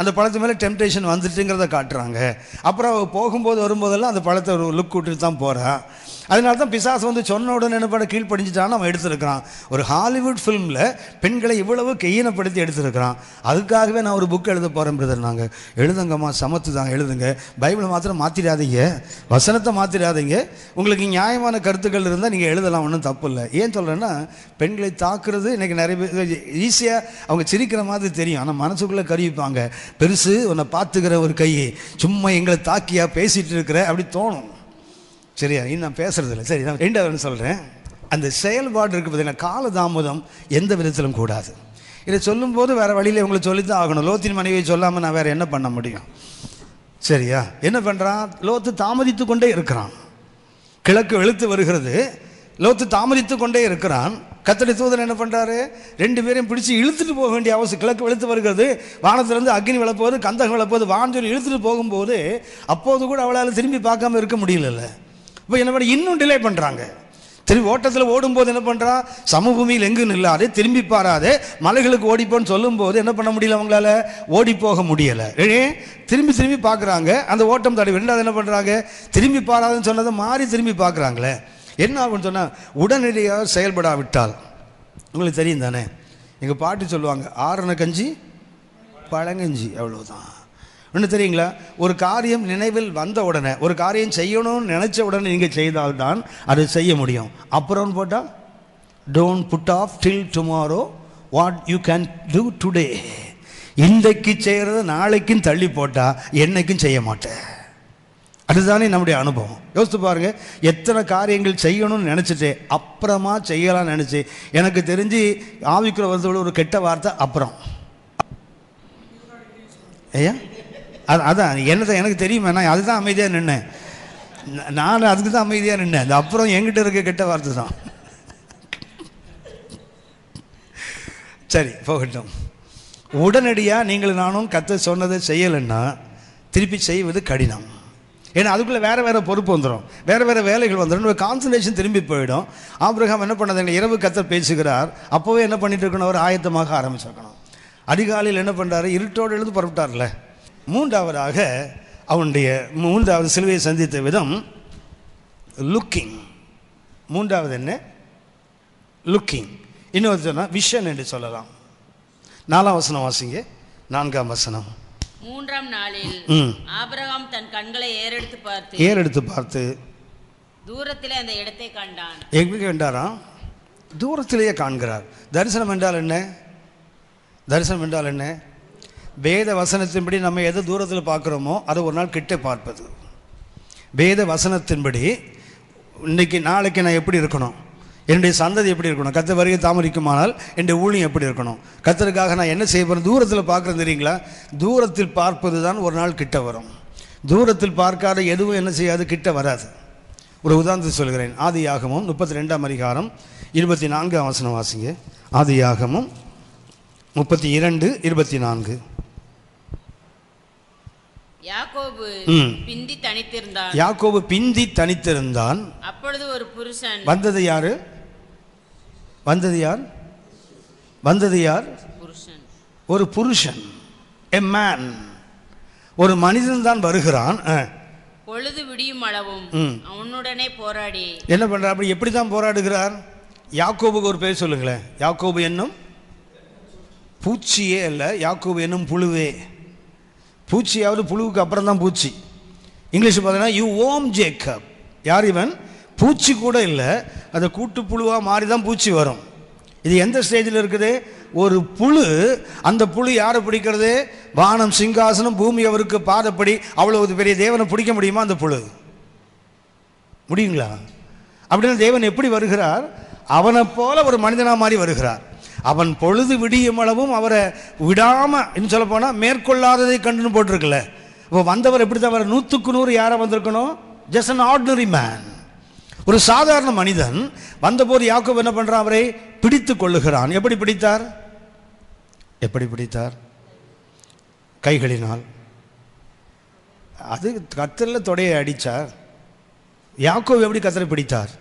அந்த பழத்து மேலே டெம்டேஷன் வந்துட்டுங்கிறத காட்டுறாங்க. அப்புறம் போகும்போது வரும்போதெல்லாம் அந்த பழத்தை ஒரு லுக் விட்டுட்டு தான் போகிறா. அதனால தான் பிசாசு சொன்ன உடனே என்ன பண்ண கீழ்ப்படிஞ்சிட்டான்னு அவன் எடுத்துருக்கிறான். ஒரு ஹாலிவுட் ஃபிலிமில் பெண்களை இவ்வளவு கையீனப்படுத்தி எடுத்துருக்கிறான். அதுக்காகவே நான் ஒரு புக் எழுத போகிறேன் பிரதர். நாங்கள் எழுதுங்கம்மா, சமத்து தான் எழுதுங்க, பைபிளை மாத்திரம் மாற்றிடாதீங்க, வசனத்தை மாற்றிடாதீங்க, உங்களுக்கு நியாயமான கருத்துக்கள் இருந்தால் நீங்கள் எழுதலாம், ஒன்றும் தப்பு இல்லை. ஏன் சொல்கிறேன்னா, பெண்களை தாக்குறது இன்றைக்கி நிறைய பேர் ஈஸியாக அவங்க சிரிக்கிற மாதிரி தெரியும், ஆனால் மனசுக்குள்ளே கருவிப்பாங்க. பெருசு உன்னை பார்த்துக்கிற ஒரு கை, சும்மா எங்களை தாக்கியா பேசிகிட்டு இருக்கிற அப்படி தோணும். சரியா? இன்னும் நான் பேசுறதில்லை. சரி, நான் 2வது சொல்கிறேன். அந்த செயல்பாடு இருக்குது பார்த்தீங்கன்னா, காலதாமதம் எந்த விதத்திலும் கூடாது. இதை சொல்லும்போது வேறு வழியில் இவங்களை சொல்லித்தான் ஆகணும். லோத்தின் மனைவியை சொல்லாமல் நான் வேறு என்ன பண்ண முடியும்? சரியா? என்ன பண்ணுறான்? லோத்து தாமதித்து கொண்டே இருக்கிறான். கிழக்கு வெளுத்து வருகிறது, லோத்து தாமதித்து கொண்டே இருக்கிறான். கர்த்தருடைய தூதன் என்ன பண்ணுறாரு? 2 பேரையும் பிடிச்சி இழுத்துட்டு போக வேண்டிய அவசியம். கிழக்கு வெளுத்து வருகிறது, வானத்திலிருந்து அக்னி விளப்போது, கந்தகம் விளப்போது, வாஞ்சொலி இழுத்துட்டு போகும்போது அப்போது கூட அவளால் திரும்பி பார்க்காம இருக்க முடியல. இப்போ என்ன பண்ண, இன்னும் டிலே பண்ணுறாங்க. திரும்பி ஓட்டத்தில் ஓடும்போது என்ன பண்ணுறான்? சமபூமியில் எங்கும் நில்லாதே, திரும்பி பாராதே, மலைகளுக்கு ஓடிப்போன்னு சொல்லும்போது என்ன பண்ண முடியல, அவங்களால ஓடி போக முடியலை. திரும்பி பார்க்குறாங்க, அந்த ஓட்டம் தடை. 2வது என்ன பண்ணுறாங்க? திரும்பி பாராதுன்னு சொன்னதை மாறி திரும்பி பார்க்குறாங்களே. என்ன ஆகுன்னு சொன்னால், உடனடியாக செயல்படாவிட்டால், உங்களுக்கு தெரியும் தானே, எங்கள் பாட்டி சொல்லுவாங்க, 6 கஞ்சி பழங்கஞ்சி, அவ்வளோதான். ஒன்று தெரியுங்களா, ஒரு காரியம் நினைவில் வந்த உடனே, ஒரு காரியம் செய்யணும்னு நினச்ச உடனே நீங்கள் செய்தால்தான் அது செய்ய முடியும். அப்புறம் போட்டால் don't put off till tomorrow what you can do today. இன்றைக்கு செய்கிறத நாளைக்கும் தள்ளி போட்டால் என்னைக்கும் செய்ய மாட்டேன். அதுதானே நம்முடைய அனுபவம். யோசித்து பாருங்க, எத்தனை காரியங்கள் செய்யணும்னு நினச்சிட்டு அப்புறமா செய்யலாம்னு நினச்சி, எனக்கு தெரிஞ்சு ஆவிக்குற வருதோட ஒரு கெட்ட வார்த்தை அப்புறம். ஐயா அதான் என்னதான் எனக்கு தெரியுமா, நான் அதுதான் அமைதியாக நின்னேன். நான் அதுக்கு தான் அமைதியாக நின்னேன். அந்த அப்புறம் என்கிட்ட இருக்க கெட்ட வார்த்தை தான். சரி போகட்டும். உடனடியாக நீங்கள் நானும் கர்த்தர் சொன்னதை செய்யலைன்னா திருப்பி செய்வது கடினம். ஏன்னா அதுக்குள்ளே வேறு வேறு பொறுப்பு வந்துடும், வேறு வேறு வேலைகள் வந்துடும், கான்சன்ட்ரேஷன் திரும்பி போயிடும். ஆபிரகாம் என்ன பண்ணாங்க, இரவு கர்த்தர் பேசுகிறார், அப்போவே என்ன பண்ணிட்டு இருக்கணும், அவர் ஆயத்தமாக ஆரம்பிச்சிருக்கணும். அதிகாலையில் என்ன பண்ணுறாரு, இருட்டோடு எழுந்து புறப்பட்டார்ல. மூன்றாவதாக அவனுடைய மூன்றாவது சிலுவையை சந்தித்த விதம் லுக்கிங். மூன்றாவது என்ன, லுக்கிங். இன்னொரு சொன்னால் விஷன் என்று சொல்லலாம். 4ஆம் வசனம் வாசிங்க. 4ஆம் வசனம். 3ஆம் நாளில் ஆபிரகாம் தன் கண்களை ஏறெடுத்து பார்த்து தூரத்திலே அந்த இடத்தை கண்டான். எங்கே கண்டாராம்? தூரத்திலேயே காண்கிறார். தரிசனம் என்றால் என்ன? தரிசனம் என்றால் என்ன? வேத வசனத்தின்படி நம்ம எதை தூரத்தில் பார்க்குறோமோ அதை ஒரு நாள் கிட்ட பார்ப்பது. வேத வசனத்தின்படி இன்றைக்கி நாளைக்கு நான் எப்படி இருக்கணும், என்னுடைய சந்ததி எப்படி இருக்கணும், கர்த்தர் வருகை தாமதிக்குமானால் என்னுடைய ஊழியம் எப்படி இருக்கணும், கர்த்தருக்காக நான் என்ன செய்ய போகிறேன், தூரத்தில் பார்க்குறது தெரியுங்களா? தூரத்தில் பார்ப்பது தான் ஒரு நாள் கிட்ட வரும். தூரத்தில் பார்க்காத எதுவும் என்ன செய்யாது, கிட்ட வராது. ஒரு உதாரணத்தை சொல்கிறேன். ஆதியாகமம் 32ஆம் அதிகாரம் 24ஆம் வசனம் வாசிங்க. ஆதியாகமம் 32:24. யாக்கோபு பிந்தி தனித்திருந்தான். அப்பொழுது ஒரு புருஷன். வந்தது யாரு? வந்தது யார்? ஒரு புருஷன், a man. ஒரு மனிதன் தான் வருகிறான். பொழுது விடியும் அளவும் அவனுடனே போராடி என்ன பண்றார்? அப்படி எப்படி தான் போராடுகிறார்? யாக்கோபுக்கு ஒரு பேர் சொல்லுங்களேன். யாக்கோபு என்னும் பூச்சியே அல்ல, யாக்கோபு என்னும் புழுவே. பூச்சியாவது புழுவுக்கு அப்புறம் தான் பூச்சி. இங்கிலீஷ் பார்த்தீங்கன்னா யூ ஓம் ஜேக்கப். யார் இவன்? பூச்சி கூட இல்லை, அதை கூட்டு புழுவாக மாறி தான் பூச்சி வரும். இது எந்த ஸ்டேஜில் இருக்குது? ஒரு புழு. அந்த புழு யாரை பிடிக்கிறது? வானம் சிங்காசனம், பூமி அவருக்கு பாதப்படி. அவ்வளவு பெரிய தேவனை பிடிக்க முடியுமா அந்த புழு? முடியுங்களா? அப்படின்னா தேவன் எப்படி வருகிறார்? அவனை போல ஒரு மனிதனாக மாறி வருகிறார். அவன் பொழுது விடியும் அளவும் அவரை விடாமல், இன்னும் சொல்ல போனால் மேற்கொள்ளாததை கண்டுன்னு போட்டிருக்கல. இப்போ வந்தவர் எப்படி தான் வர? 100க்கு 100 யாரை வந்திருக்கணும்? ஜஸ்ட் அன் ஆர்டினரி மேன், ஒரு சாதாரண மனிதன் வந்தபோது யாக்கோபு என்ன பண்ணுறான்? அவரை பிடித்து கொள்ளுகிறான். எப்படி பிடித்தார்? கைகளினால். அது கர்த்தரில் தொடையை அடித்தார். யாக்கோபு எப்படி கர்த்தரை பிடித்தார்?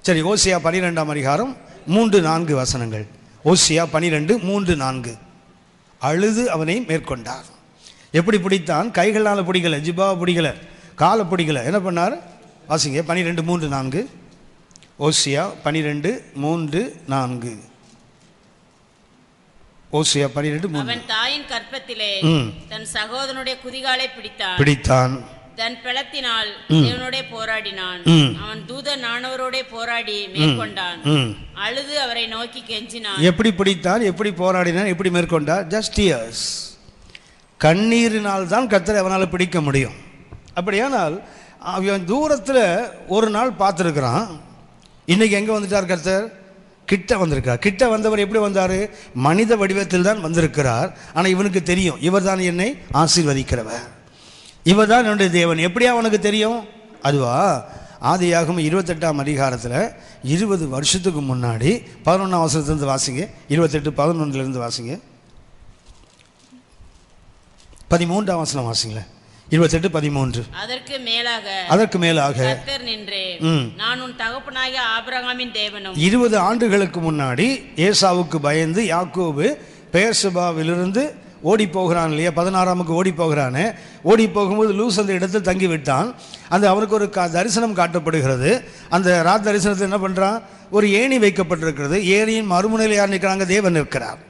சரி, ஓசியா 12ஆம் அதிகாரம் 3-4 வசனங்கள். ஓசியா 12:3-4. அழுது அவனை மேற்கொண்டார். எப்படி பிடித்தான்? கைகளால் பிடிக்கல, ஜிபாவை பிடிக்கல, காலை பிடிக்கல. என்ன பண்ணார்? வாசிங்க. 12:3-4. ஓசியா 12:3-4. ஓசியா 12:3. அவன் தாயின் கற்பத்திலே தன் சகோதரனுடைய குதிகாலை பிடித்தான். தன் பலத்தினால் தேவனோடே போராடினான். அவன் தூதன் ஆனவரோடே போராடி மேற்கொண்டான். அழுது அவரை நோக்கி கெஞ்சினான். எப்படி பிடித்தான்? எப்படி போராடினான்? எப்படி மேற்கொண்டார்? Just tears. கண்ணீரினால் தான் கர்த்தரை அவனால் பிடிக்க முடியும். அப்படியானால் அவன் தூரத்தில் ஒரு நாள் பார்த்துருக்கிறான். இன்னைக்கு எங்கே வந்துட்டார் கர்த்தர்? கிட்ட வந்திருக்கார். கிட்ட வந்தவர் எப்படி வந்தார்? மனித வடிவத்தில் தான் வந்திருக்கிறார். ஆனால் இவனுக்கு தெரியும், இவர் தான் என்னை ஆசீர்வதிக்கிறவர், இவர் தான் என்னுடைய தேவன். எப்படியா அவனுக்கு தெரியும்? அதுவா, ஆதியாகமம் 28ஆம் அதிகாரத்தில் 20 வருஷத்துக்கு முன்னாடி 11ஆம் வசனத்திலிருந்து வாசிங்க. 28:11 வாசிங்க. 13ஆம் வசனம் வாசிங்களேன். 28:13. அதற்கு மேலாக கர்த்தர் நின்றே, நான் உன் தகப்பனாகிய ஆபிரகாமின் தேவனும். 20 ஆண்டுகளுக்கு முன்னாடி ஏசாவுக்கு பயந்து யாக்கோபு பெயர்செபாவிலிருந்து ஓடி போகிறான் இல்லையா? 16ஆமுக்கு ஓடி போகிறானே. ஓடி போகும்போது லூஸ் அந்த இடத்தில் தங்கி விட்டான். அந்த அவனுக்கு ஒரு தரிசனம் காட்டப்படுகிறது. அந்த ராத் தரிசனத்தில் என்ன பண்ணுறான்? ஒரு ஏணி வைக்கப்பட்டிருக்கிறது. ஏணியின் மறுமுனையில் யார் நிற்கிறாங்க? தேவன் நிற்கிறார்.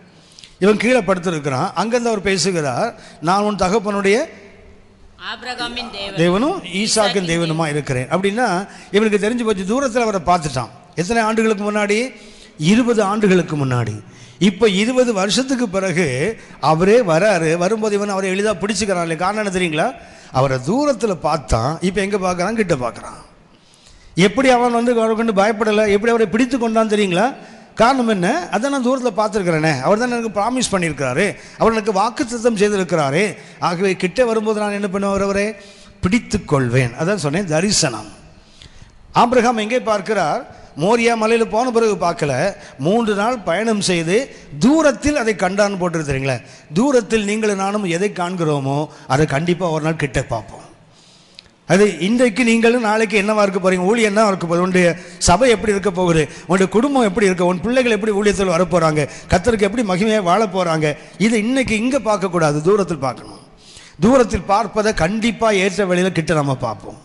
இவன் கீழே படுத்திருக்கிறான். அங்கேருந்து அவர் பேசுகிறார், நான் உன் தகப்பனுடைய ஆபிரகாமின் தேவனும் ஈசாக்கின் தேவனுமா இருக்கிறேன். அப்படின்னா இவனுக்கு தெரிஞ்சு போச்சு, தூரத்தில் அவரை பார்த்துட்டான். எத்தனை ஆண்டுகளுக்கு முன்னாடி? 20 ஆண்டுகளுக்கு முன்னாடி. இப்போ 20 வருஷத்துக்கு பிறகு அவரே வராரு. வரும்போது இவன் அவரை எளிதாக பிடிச்சிக்கிறான் இல்லையா? காரணம் என்ன தெரியுங்களா? அவரை தூரத்தில் பார்த்தான். இப்போ எங்கே பார்க்குறான்? கிட்ட பார்க்குறான். எப்படி அவன் வந்து கொண்டு பயப்படலை, எப்படி அவரை பிடித்து கொண்டான்னு தெரியுங்களா? காரணம் என்ன? அதான் நான் தூரத்தில் பார்த்துருக்கிறேனே, அவர் தான் எனக்கு ப்ராமிஸ் பண்ணியிருக்கிறாரு, அவர் எனக்கு வாக்குத்தத்தம் செய்திருக்கிறாரு. ஆகவே கிட்ட வரும்போது நான் என்ன பண்ணுவேன்? அவரை பிடித்து கொள்வேன். அதான் சொன்னேன், தரிசனம். ஆபிரகாம் எங்கே பார்க்கிறார்? மோரியா மலையில் போன பிறகு பார்க்கல, 3 நாள் பயணம் செய்து தூரத்தில் அதை கண்டான்னு போட்டுருக்கிறீங்களே. தூரத்தில் நீங்களும் நானும் எதை காண்கிறோமோ அதை கண்டிப்பாக ஒரு நாள் கிட்ட பார்ப்போம். அது இன்றைக்கு நீங்களும் நாளைக்கு என்னவா இருக்க போறீங்க? ஊழியம் என்ன இருக்க போகுது? உன்னுடைய சபை எப்படி இருக்க போகுது? உன்னுடைய குடும்பம் எப்படி இருக்க? உன் பிள்ளைகள் எப்படி ஊழியத்தில் வரப்போறாங்க? கர்த்தருக்கு எப்படி மகிமையாக வாழ போறாங்க? இது இன்னைக்கு இங்கே பார்க்கக்கூடாது, தூரத்தில் பார்க்கணும். தூரத்தில் பார்ப்பதை கண்டிப்பாக ஏற்ற வழியில் கிட்ட நம்ம பார்ப்போம்.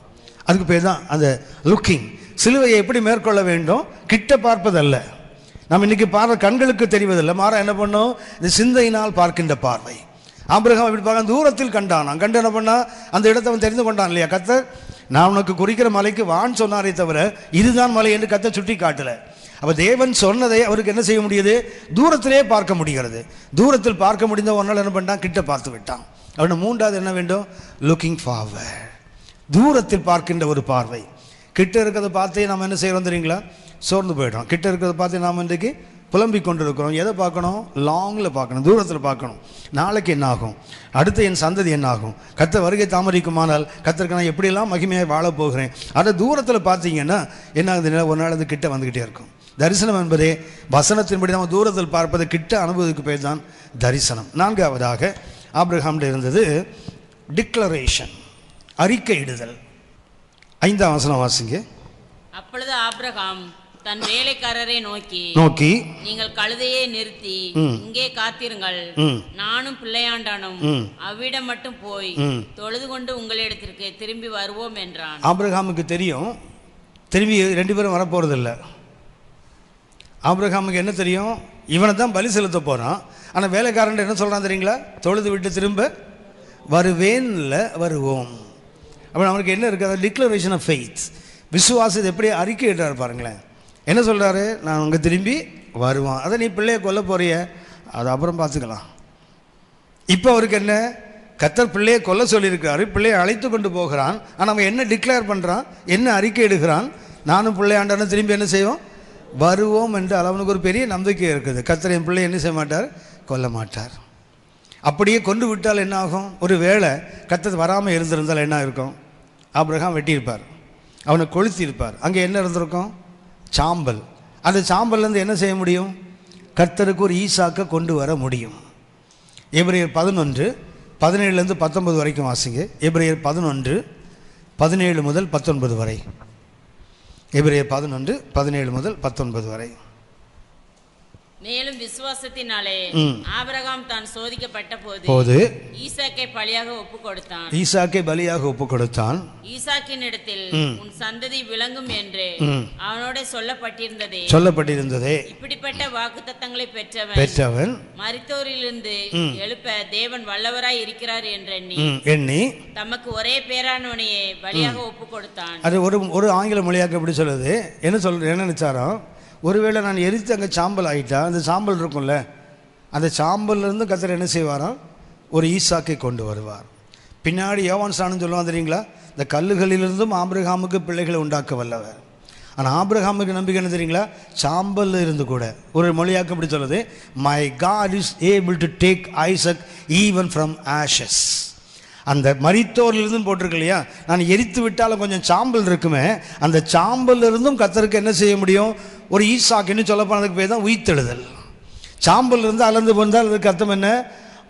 அதுக்கு பேர் தான் அந்த லுக்கிங். சிலுவையை எப்படி மேற்கொள்ள வேண்டும்? கிட்ட பார்ப்பதல்ல. நம்ம இன்னைக்கு பார்வை கண்களுக்கு தெரிவதில்லை, மாற என்ன பண்ணோம்? இந்த சிந்தையினால் பார்க்கின்ற பார்வை. ஆபிரகாம் எப்படி பார்க்க? தூரத்தில் கண்டான். கண்டு என்ன பண்ணா? அந்த இடத்தை அவன் தெரிந்து கொண்டான் இல்லையா? கர்த்தர் நான் உனக்கு குறிக்கிற மலைக்கு வான் சொன்னாரே தவிர இதுதான் மலை என்று கர்த்தர் சுட்டி காட்டல. அப்போ தேவன் சொன்னதை அவருக்கு என்ன செய்ய முடியுது? தூரத்திலே பார்க்க முடிகிறது. தூரத்தில் பார்க்க முடிந்த ஒரு நாள் என்ன பண்ணான்? கிட்ட பார்த்து விட்டான். அவனை 3வது என்ன வேண்டும்? Looking forward. தூரத்தில் பார்க்கின்ற ஒரு பார்வை. கிட்ட இருக்கிறத பார்த்தே நாம் என்ன செய்கிறோம் தெரியுங்களா? சோர்ந்து போயிடுறோம். கிட்ட இருக்கிறத பார்த்து நாம் இன்றைக்கு புலம்பிக் கொண்டு இருக்கிறோம். எதை பார்க்கணும்? லாங்கில் பார்க்கணும், தூரத்தில் பார்க்கணும். நாளைக்கு என்ன ஆகும்? அடுத்து என் சந்ததி என்ன ஆகும்? கர்த்தர் வருகை தாமதிக்குமானால் கர்த்தருக்கு நான் எப்படியெல்லாம் மகிமையாக வாழப் போகிறேன்? அதை தூரத்தில் பார்த்தீங்கன்னா என்ன ஆகுது? ஒரு நாள் அது கிட்ட வந்துக்கிட்டே இருக்கும். தரிசனம் என்பதே வசனத்தின்படி நம்ம தூரத்தில் பார்ப்பது கிட்ட அனுபவத்துக்கு பேர் தான் தரிசனம். 4வதாக ஆபிரகாம்ல இருந்தது டிக்ளரேஷன், அறிக்கையிடுதல். 5ஆம் வசனம் வாசிங்க. அப்பொழுது ஆபிரகாம் தன் வேலைக்காரரை நோக்கி நீங்கள் கழுதையை நிறுத்தி இங்கே காத்திருங்கள், நானும் பிள்ளையாண்டானும் அவ்விடம் மட்டும் போய் தொழுது கொண்டு உங்களிடத்திற்கு திரும்பி வருவோம் என்றான். ஆபிரகாமுக்கு தெரியும் திரும்பி 2 பேரும் வரப்போறதில்லை. ஆபிரகாமுக்கு என்ன தெரியும்? இவனை தான் பலி செலுத்த போறான். ஆனால் வேலைக்காரன் என்ன சொல்றான் தெரியுங்களா? தொழுது விட்டு திரும்ப வருவேன்ல வருவோம். அப்போ அவனுக்கு என்ன இருக்குது? Declaration of faith. விசுவாசத்தை எப்படி அறிக்கையிட்டார் பாருங்களேன். என்ன சொல்கிறாரு? நான் அங்கே திரும்பி வருவான். அதை நீ பிள்ளையை கொல்ல போறிய, அது அப்புறம் பார்த்துக்கலாம். இப்போ அவருக்கு என்ன? கர்த்தர் பிள்ளையை கொல்ல சொல்லியிருக்கிறாரு, பிள்ளையை அழைத்து கொண்டு போகிறான். ஆனால் அவன் என்ன டிக்ளேர் பண்ணுறான்? என்ன அறிக்கை எடுக்கிறான்? நானும் பிள்ளையாண்டான திரும்பி என்ன செய்வோம்? வருவோம் என்று அவனுக்கு ஒரு பெரிய நம்பிக்கை இருக்குது. கர்த்தர் என் பிள்ளை என்ன செய்ய மாட்டார்? கொல்ல மாட்டார். அப்படியே கொண்டு விட்டால் என்ன ஆகும்? ஒரு வேளை கர்த்தர் வராமல் இருந்திருந்தால் என்ன இருக்கும்? ஆபிரகாம் வெட்டியிருப்பார், அவனை கொளுத்தியிருப்பார். அங்கே என்ன இருந்திருக்கும்? சாம்பல். அந்த சாம்பல்லேருந்து என்ன செய்ய முடியும்? கர்த்தருக்கு ஒரு ஈசாக்கை கொண்டு வர முடியும். எபிரேயர் 11:17-19 வரைக்கும் வாசிங்க. எபிரேயர் 11:17 முதல் 19 வரை. எபிரேயர் 11:17 முதல் 19 வரை. மேலும் விசுவாசத்தினாலே ஆபிரகாம் தான் சோதிக்கப்பட்ட போது ஈசாக்கை பலியாக ஒப்பு கொடுத்தான். ஈசாக்கின் இடத்தில் உன் சந்ததி விளங்கும் என்று அவனோட சொல்லப்பட்டிருந்ததே. இப்படிப்பட்ட வாக்குத்தத்தங்களை பெற்றவன் மரித்தோரிலிருந்து எழுப்ப தேவன் வல்லவராய் இருக்கிறார் என்று எண்ணி தமக்கு ஒரே பேரானவனையே பலியாக ஒப்பு கொடுத்தான். அது ஒரு ஆங்கில மொழியாக்க எப்படி சொல்லுது? என்ன நினைச்சாராம்? ஒருவேளை நான் எரித்து அங்கே சாம்பல் ஆகிட்டா, அந்த சாம்பல் இருக்கும்ல, அந்த சாம்பல்லேருந்து கர்த்தர் என்ன செய்வாராம்? ஒரு ஈசாக்கை கொண்டு வருவார். பின்னாடி யோவான் ஸ்நானம் சொல்லுவான் தெரியுங்களா? இந்த கல்லுகளிலிருந்தும் ஆபிரகாமுக்கு பிள்ளைகளை உண்டாக்க வல்லவர். ஆனால் ஆபிரகாமுக்கு நம்பிக்கை என்ன தெரியுங்களா? சாம்பல் இருந்து கூட ஒரு மொழியாக்க எப்படி சொல்லுது? My God is able to take Isaac even from ashes. அந்த மரித்தோரிலிருந்தும் போட்டிருக்கு இல்லையா? நான் எரித்து விட்டாலும் கொஞ்சம் சாம்பல் இருக்குமே, அந்த சாம்பல் இருந்தும் கர்த்தருக்கு என்ன செய்ய முடியும்? ஒரு ஈசாக்குன்னு சொல்லப்போனதுக்கு பேர் தான் உயிர்த்தெழுதல். சாம்பல் இருந்து அலர்ந்து வந்தால் அதுக்கு அர்த்தம் என்ன?